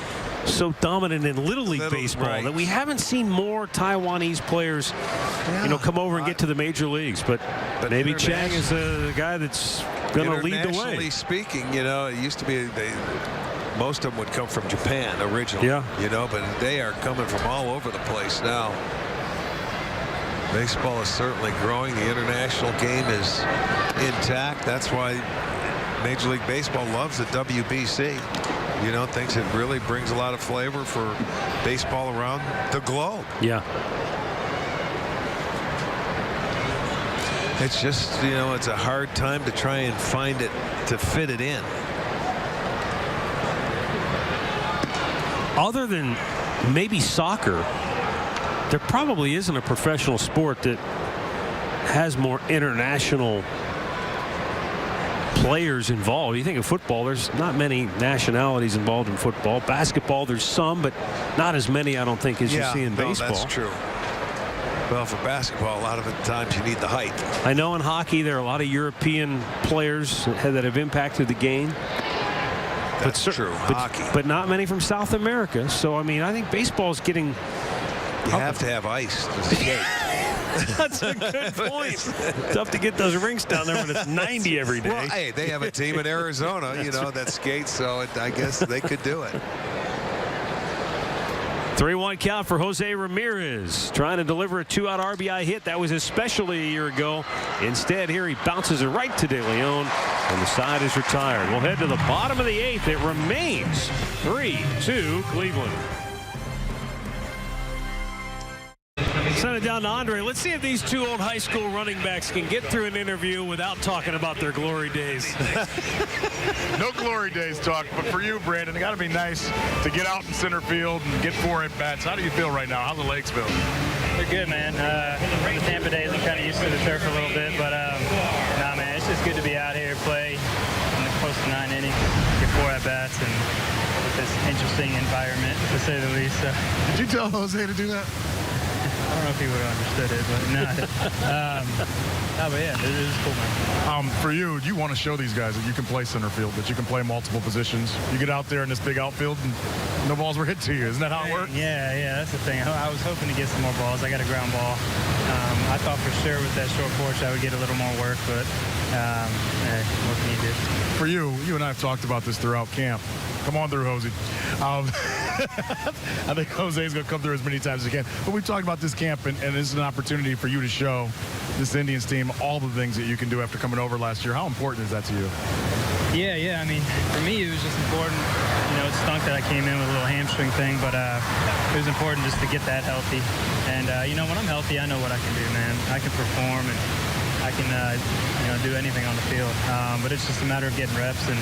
so dominant in Little League Baseball, right, that we haven't seen more Taiwanese players, come over and get to the major leagues. But maybe Chang is the guy that's going to lead the way. Internationally speaking, it used to be most of them would come from Japan originally. Yeah. But they are coming from all over the place now. Baseball is certainly growing. The international game is intact. That's why Major League Baseball loves the WBC. Thinks it really brings a lot of flavor for baseball around the globe. Yeah. It's just, it's a hard time to try and find it, to fit it in. Other than maybe soccer, there probably isn't a professional sport that has more international players involved. You think of football, there's not many nationalities involved in football. Basketball, there's some, but not as many, I don't think, as you see in baseball. That's true. Well, for basketball, a lot of the times you need the height. I know in hockey there are a lot of European players that have impacted the game. That's true. Hockey. But not many from South America. So, I mean, I think baseball is getting... You have to have ice to skate. That's a good point. Tough to get those rinks down there when it's 90 every day. Well, hey, they have a team in Arizona, that skates, so I guess they could do it. 3-1 count for Jose Ramirez, trying to deliver a 2-out RBI hit. That was his specialty a year ago. Instead, here he bounces it right to De Leon, and the side is retired. We'll head to the bottom of the 8th. It remains 3-2 Cleveland. Send it down to Andre. Let's see if these two old high school running backs can get through an interview without talking about their glory days. No glory days talk, but for you, Brandon, it got to be nice to get out in center field and get 4 at-bats. How do you feel right now? How the legs feel? They're good, man. The Tampa days, I'm kind of used to the turf a little bit, but nah, man, it's just good to be out here, play in the close to 9 innings, get 4 at-bats, and with this interesting environment, to say the least. So. Did you tell Jose to do that? I don't know if he would have understood it, but no. But yeah, it is cool, man. For you want to show these guys that you can play center field, that you can play multiple positions. You get out there in this big outfield and no balls were hit to you. Isn't that how it works? Yeah, that's the thing. I was hoping to get some more balls. I got a ground ball. I thought for sure with that short porch I would get a little more work, but hey, what can you do? For you and I have talked about this throughout camp. Come on through, Jose. I think Jose's going to come through as many times as he can. But we've talked about this camp, and this is an opportunity for you to show this Indians team all the things that you can do after coming over last year. How important is that to you? Yeah. I mean, for me, it was just important. It stunk that I came in with a little hamstring thing, but it was important just to get that healthy. And, when I'm healthy, I know what I can do, man. I can perform, and I can do anything on the field. But it's just a matter of getting reps and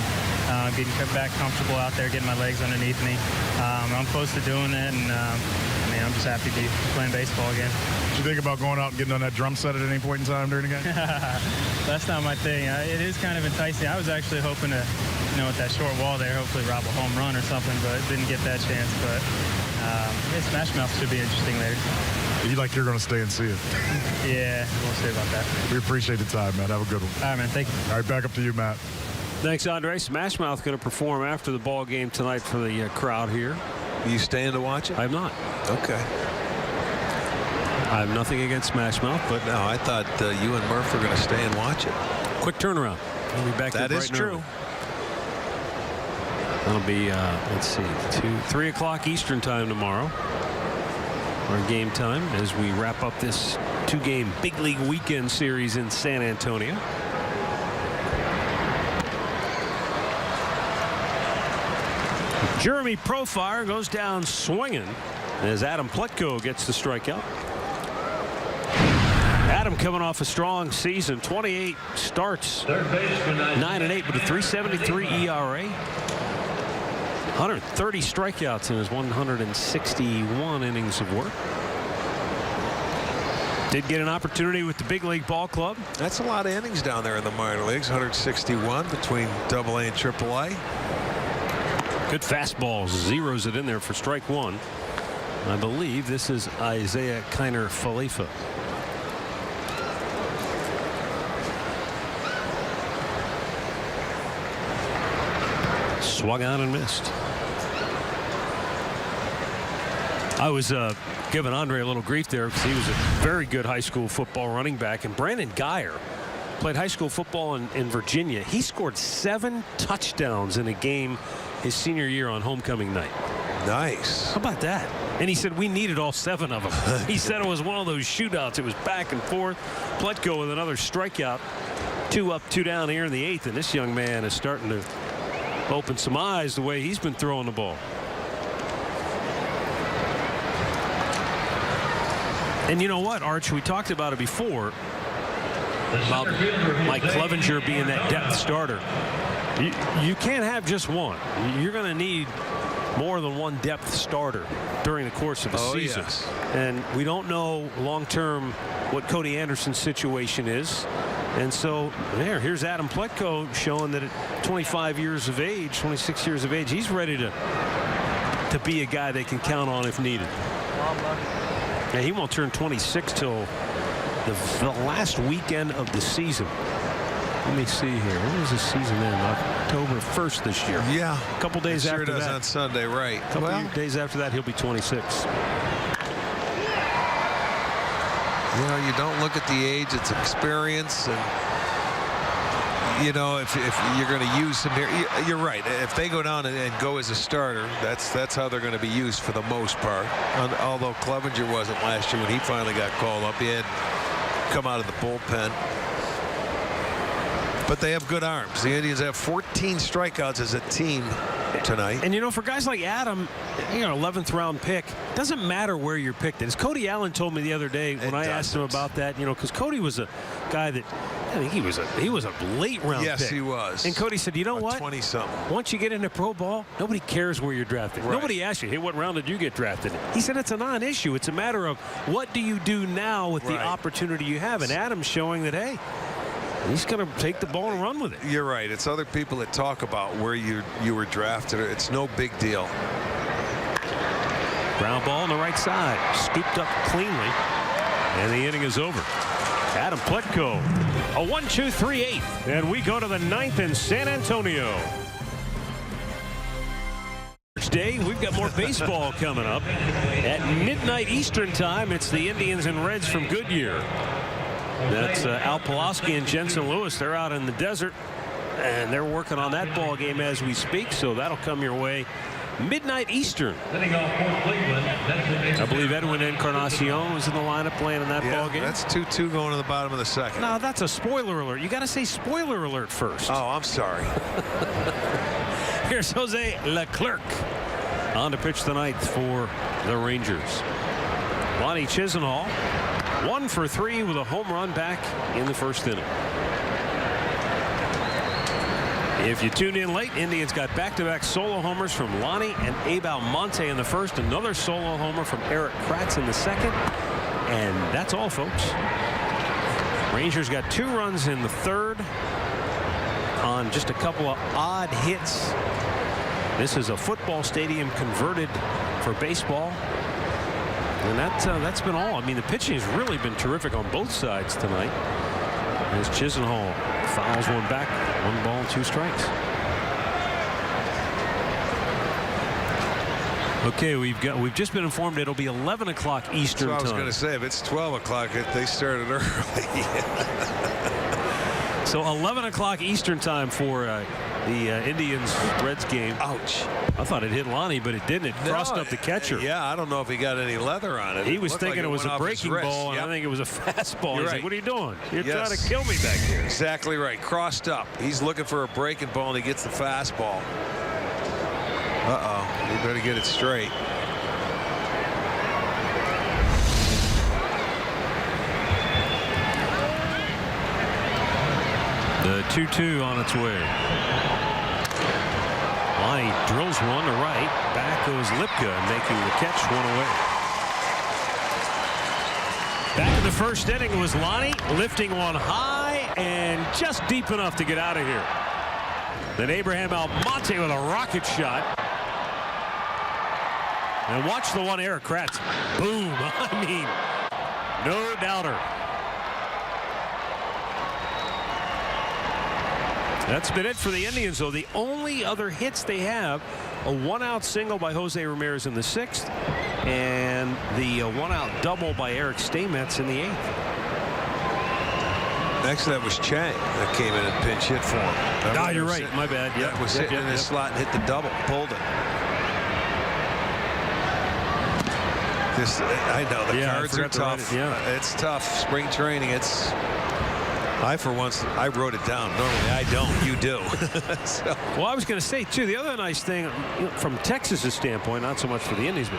getting back comfortable out there, getting my legs underneath me. I'm close to doing it, and I'm just happy to be playing baseball again. Did you think about going out and getting on that drum set at any point in time during the game? That's not my thing. It is kind of enticing. I was actually hoping to, with that short wall there, hopefully rob a home run or something, but didn't get that chance. But Smash Mouth should be interesting later. You like you're going to stay and see it. Yeah, we'll see about that. We appreciate the time, man. Have a good one. All right, man. Thank you. All right, back up to you, Matt. Thanks, Andre. Smash Mouth going to perform after the ball game tonight for the crowd here. You staying to watch it? I'm not. Okay. I have nothing against Smash Mouth, but No, I thought you and Murph were going to stay and watch it. quick turnaround. We'll be back That there is bright and true. early. That'll be, let's see, 3 o'clock Eastern time tomorrow. Our game time as we wrap up this 2-game big league weekend series in San Antonio. Jeremy Profire goes down swinging as Adam Pletko gets the strikeout. Adam coming off a strong season, 28 starts, 9-8, but a 3.73 ERA. 130 strikeouts in his 161 innings of work. Did get an opportunity with the big league ball club. That's a lot of innings down there in the minor leagues. 161 between AA and AAA. Good fastball, zeroes it in there for strike one. I believe this is Isaiah Kiner Falefa. Swung out and missed. I was giving Andre a little grief there because he was a very good high school football running back. And Brandon Geyer played high school football in Virginia. He scored 7 touchdowns in a game his senior year on homecoming night. Nice. How about that? And he said we needed all 7 of them. He said it was one of those shootouts. It was back and forth. Pletko with another strikeout. 2 up, 2 down here in the 8th. And this young man is starting to open some eyes the way he's been throwing the ball. And you know what, Arch, we talked about it before about Mike Clevenger being that depth starter. You can't have just one. You're going to need more than one depth starter during the course of the season. Yes. And we don't know long-term what Cody Anderson's situation is. And so here's Adam Pletko showing that at 25 years of age, 26 years of age, he's ready to be a guy they can count on if needed. And he won't turn 26 till the last weekend of the season. Let me see here. When was the season end? October 1st this year. Yeah. A couple days sure after does that. On Sunday, right. A couple days after that, he'll be 26. You know, you don't look at the age, it's experience. And, you know, if you're going to use him here, you're right. If they go down and go as a starter, that's how they're going to be used for the most part. Although Clevenger wasn't last year when he finally got called up. He had come out of the bullpen. But they have good arms. The Indians have 14 strikeouts as a team tonight. And, you know, for guys like Adam, 11th round pick, doesn't matter where you're picked. As Cody Allen told me the other day when I asked him about that, because Cody was a guy that, I think he was a late round pick. Yes, he was. And Cody said, you know what? 20-something. Once you get into pro ball, nobody cares where you're drafted. Right. Nobody asks you, hey, what round did you get drafted in? He said it's a non-issue. It's a matter of what do you do now with the opportunity you have. And Adam's showing that, hey, he's going to take the ball and run with it. You're right. It's other people that talk about where you were drafted. It's no big deal. Ground ball on the right side. Scooped up cleanly. And the inning is over. Adam Pletko, a 1-2-3-8. And we go to the 9th in San Antonio. Day, we've got more baseball coming up. At midnight Eastern time, it's the Indians and Reds from Goodyear. That's Al Pulaski and Jensen Lewis. They're out in the desert, and they're working on that ball game as we speak, so that'll come your way midnight Eastern. I believe Edwin Encarnacion was in the lineup playing in that ball game. That's 2-2 going to the bottom of the second. No, that's a spoiler alert. You got to say spoiler alert first. Oh, I'm sorry. Here's Jose Leclerc on to pitch the ninth for the Rangers. Lonnie Chisenhall 1 for 3 with a home run back in the first inning. If you tuned in late, Indians got back-to-back solo homers from Lonnie and Abe Almonte in the first. Another solo homer from Eric Kratz in the second. And that's all, folks. Rangers got 2 runs in the third on just a couple of odd hits. This is a football stadium converted for baseball. And that's been all. I mean, the pitching has really been terrific on both sides tonight. As Chisenhall fouls one back, 1 ball and 2 strikes. Okay, we've just been informed it'll be 11 o'clock Eastern time. I was going to say, if it's 12 o'clock, they started early. So 11 o'clock Eastern time for the Indians-Reds game. Ouch. I thought it hit Lonnie, but it didn't. It crossed up the catcher. Yeah, I don't know if he got any leather on it. He was thinking like it was a breaking ball, and yep. I think it was a fastball. He's You're right. like, what are you doing? You're Yes. trying to kill me back here. Exactly right. Crossed up. He's looking for a breaking ball, and he gets the fastball. Uh-oh. You better get it straight. The 2-2 on its way. Lonnie drills one to right. Back goes Lipka, making the catch, 1 away. Back in the first inning was Lonnie lifting one high and just deep enough to get out of here. Then Abraham Almonte with a rocket shot. And watch the one, Eric Kratz. Boom. I mean, no doubter. That's been it for the Indians, though. The only other hits they have, a 1-out single by Jose Ramirez in the 6th, and the 1-out double by Eric Steinmetz in the 8th. Next, that was Chang that came in and pinch hit for him. Ah, you're right. My bad. Yeah, was sitting in his slot and hit the double, pulled it. This, I know the cards are tough. It's tough. Spring training. For once, I wrote it down. Normally, I don't. You do. So. Well, I was going to say, too, the other nice thing from Texas's standpoint, not so much for the Indians, but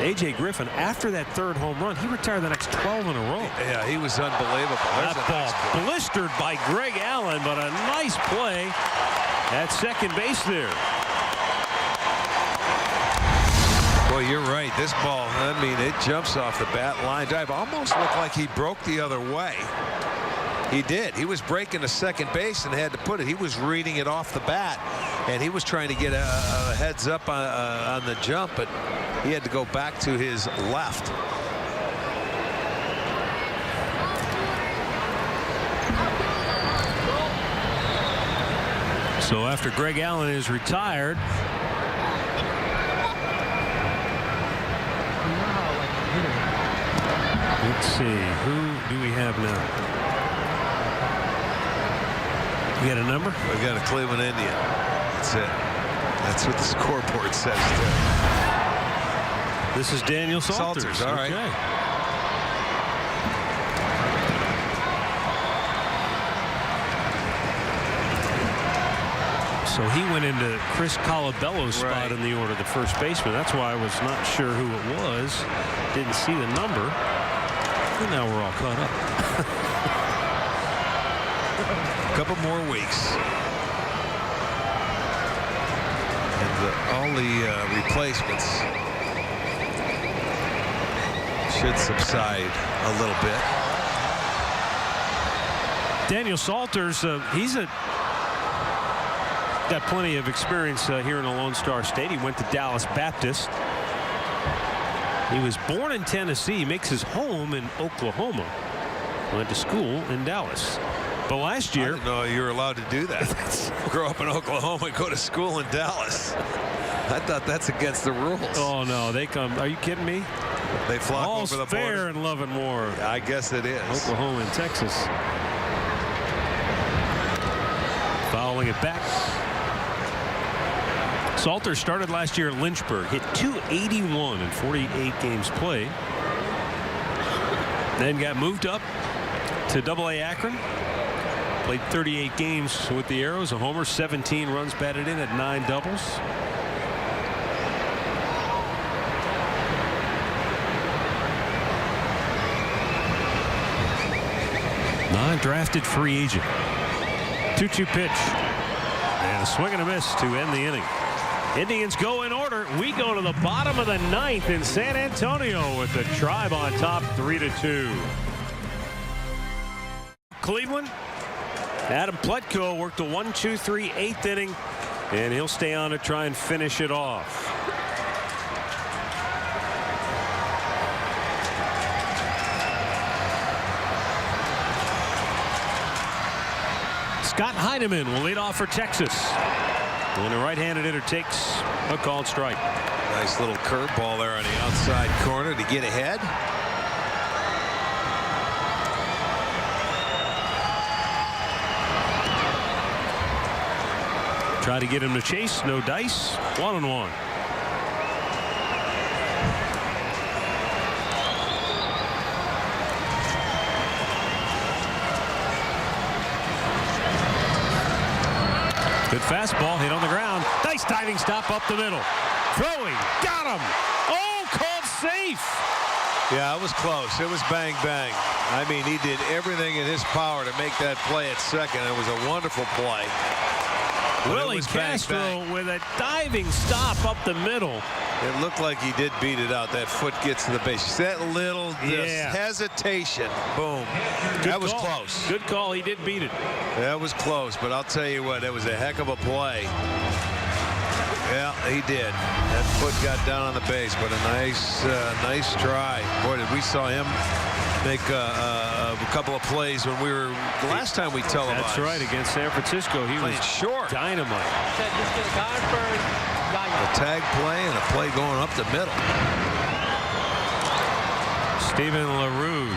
A.J. Griffin, after that 3rd home run, he retired the next 12 in a row. Yeah, he was unbelievable. That ball blistered by Greg Allen, but a nice play at second base there. Well, you're right. This ball, I mean, it jumps off the bat line drive. Almost looked like he broke the other way. He did. He was breaking to second base and had to put it. He was reading it off the bat, and he was trying to get a heads up on the jump, but he had to go back to his left. So after Greg Allen is retired, let's see, who do we have now? We got a number? We got a Cleveland Indian. That's it. That's what the scoreboard says, too. This is Daniel Salters. All right. Okay. So he went into Chris Colabello's spot in the order, the first baseman. That's why I was not sure who it was. Didn't see the number. And now we're all caught up. Couple more weeks, and all the replacements should subside a little bit. Daniel Salters, he's got plenty of experience here in the Lone Star State. He went to Dallas Baptist. He was born in Tennessee. He makes his home in Oklahoma. Went to school in Dallas. But last year, I didn't know you were allowed to do that. Grow up in Oklahoma and go to school in Dallas. I thought that's against the rules. Oh no, they come. Are you kidding me? They flock All's over the fair border. in love and war. I guess it is. Oklahoma and Texas. Fouling it back. Salter started last year at Lynchburg. Hit .281 in 48 games played. Then got moved up to AA Akron. Played 38 games with the Arrows, a homer, 17 runs batted in at 9 doubles. Non-drafted free agent. 2-2 pitch. And a swing and a miss to end the inning. Indians go in order. We go to the bottom of the ninth in San Antonio with the Tribe on top 3-2. Cleveland. Adam Plutko worked the 1-2-3 eighth inning, and he'll stay on to try and finish it off. Scott Heineman will lead off for Texas. And a right-handed hitter takes a called strike. Nice little curveball there on the outside corner to get ahead. Try to get him to chase. No dice. 1-1. Good fastball hit on the ground. Nice diving stop up the middle. Throwing. Got him. Oh, called safe. Yeah, it was close. It was bang, bang. I mean, he did everything in his power to make that play at second. It was a wonderful play. Willie Castro bang, bang. with a diving stop up the middle. It looked like he did beat it out. That foot gets to the base. That little hesitation. Boom. That was close. Good call. He did beat it. That was close, but I'll tell you what, that was a heck of a play. Yeah, he did. That foot got down on the base, but a nice try. Boy, did we saw him make a couple of plays when we were the last time we televised. That's right, against San Francisco. He was short. Dynamite. A tag play and a play going up the middle. Steven LaRue.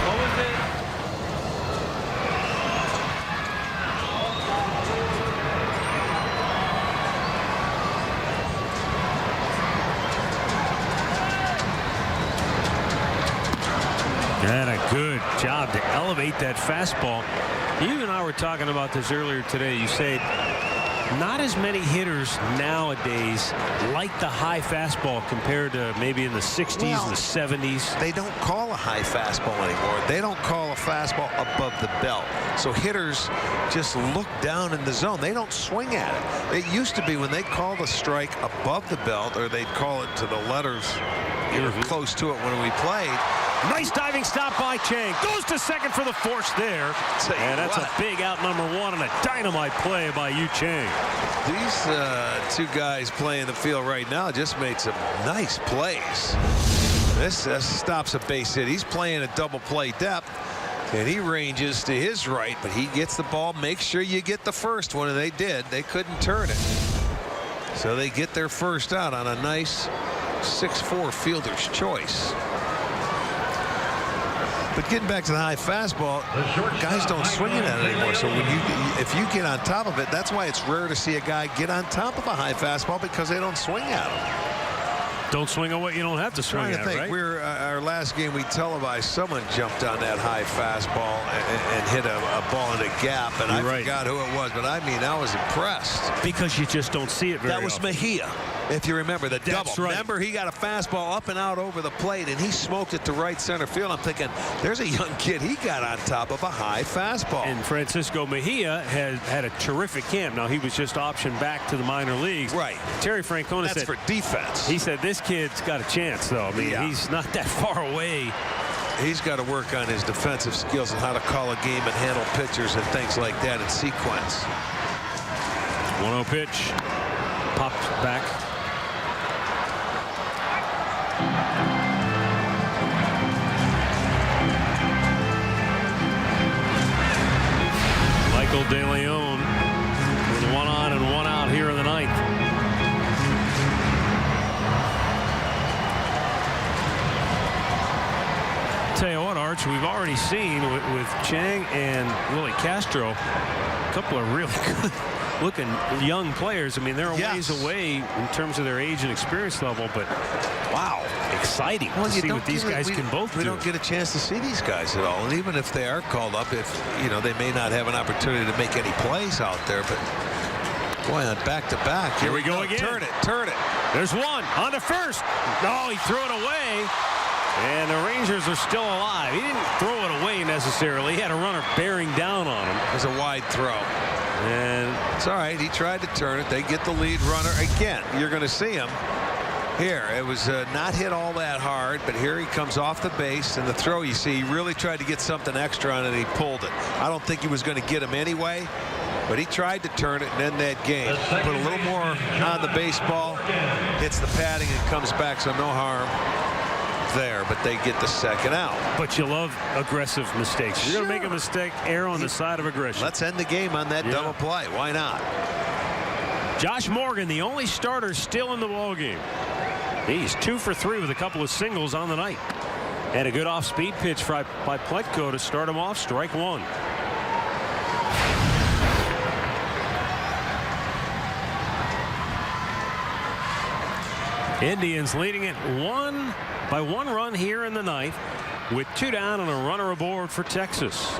What was it? And a good job to elevate that fastball. You and I were talking about this earlier today. You say not as many hitters nowadays like the high fastball compared to maybe in the 60s and the 70s. They don't call a high fastball anymore. They don't call a fastball above the belt. So hitters just look down in the zone. They don't swing at it. It used to be when they called a strike above the belt, or they'd call it to the letters. You were close to it when we played. Nice diving stop by Chang. Goes to second for the force there. And that's a big out number one and a dynamite play by Yu Chang. These two guys playing the field right now just made some nice plays. This stops a base hit. He's playing a double play depth, and he ranges to his right, but he gets the ball. Make sure you get the first one, and they did. They couldn't turn it. So they get their first out on a nice 6-4 fielder's choice. But getting back to the high fastball, guys don't swing it at it anymore. So when if you get on top of it, that's why it's rare to see a guy get on top of a high fastball, because they don't swing at them. Don't swing on what you don't have to swing at, right? We're our last game we televised, someone jumped on that high fastball and hit a ball in a gap, and I forgot who it was, but I mean, I was impressed. Because you just don't see it very often. That was Mejia, if you remember, the double. Right. Remember, he got a fastball up and out over the plate, and he smoked it to right center field. I'm thinking, there's a young kid. He got on top of a high fastball. And Francisco Mejia has had a terrific camp. Now, he was just optioned back to the minor leagues. Right. Terry Francona said, that's for defense. He said, this kid's got a chance, though. I mean, he's not that far away. He's got to work on his defensive skills and how to call a game and handle pitchers and things like that in sequence. 1-0 pitch. Pops back. Michael De Leon with 1 on and 1 out here in the ninth. Tell you what, Arch, we've already seen with Chang and Willie Castro a couple of really good looking young players. I mean, they're a ways away in terms of their age and experience level, but wow, exciting to see what these guys can both do. We don't get a chance to see these guys at all, and even if they are called up, if they may not have an opportunity to make any plays out there, but Boy, on back-to-back. Here we go again. Turn it, turn it. There's one on the first. No, he threw it away. And the Rangers are still alive. He didn't throw it away necessarily. He had a runner bearing down on him. It was a wide throw. And it's all right. He tried to turn it. They get the lead runner. Again, you're going to see him here. It was not hit all that hard, but here he comes off the base, and the throw, you see, he really tried to get something extra on it, and he pulled it. I don't think he was going to get him anyway, but he tried to turn it and end that game. Put a little more on the baseball, hits the padding, and comes back, so no harm there, but they get the second out. But you love aggressive mistakes. You're going to make a mistake, err on the side of aggression. Let's end the game on that double play. Why not? Josh Morgan, the only starter still in the ballgame. He's 2 for 3 with a couple of singles on the night. And a good off-speed pitch by Pletko to start him off. Strike one. Indians leading it by one run here in the ninth, with 2 down and a runner aboard for Texas.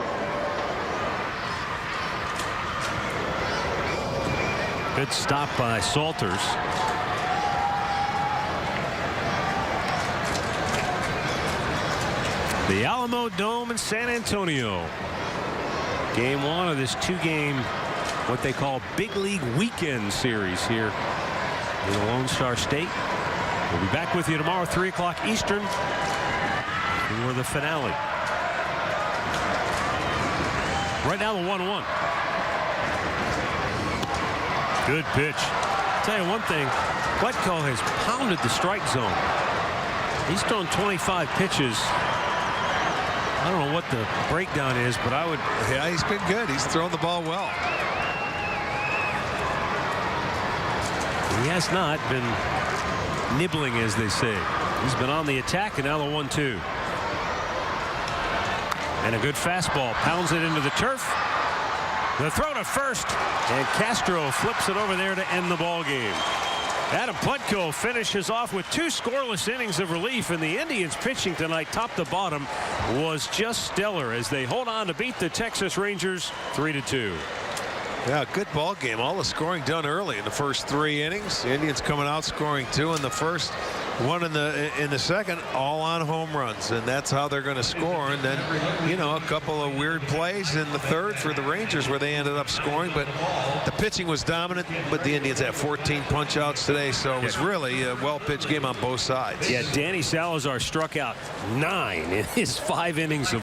Good stop by Salters. The Alamo Dome in San Antonio. Game 1 of this 2-game, what they call Big League Weekend series here in the Lone Star State. We'll be back with you tomorrow, 3 o'clock Eastern, for the finale. Right now, the 1-1. Good pitch. I'll tell you one thing, Pletko has pounded the strike zone. He's thrown 25 pitches. I don't know what the breakdown is, but I would. Yeah, he's been good. He's thrown the ball well. He has not been nibbling, as they say. He's been on the attack, and now the 1-2. And a good fastball. Pounds it into the turf. The throw to first, and Castro flips it over there to end the ball game. Adam Pletko finishes off with 2 scoreless innings of relief, and the Indians pitching tonight, top to bottom, was just stellar as they hold on to beat the Texas Rangers 3-2. Yeah, good ball game. All the scoring done early in the first 3 innings. The Indians coming out scoring 2 in the first, 1 in the second, all on home runs, and that's how they're going to score. And then, you know, a couple of weird plays in the third for the Rangers where they ended up scoring, but the pitching was dominant. But the Indians had 14 punch outs today, so it was really a well-pitched game on both sides. Yeah, Danny Salazar struck out 9 in his 5 innings of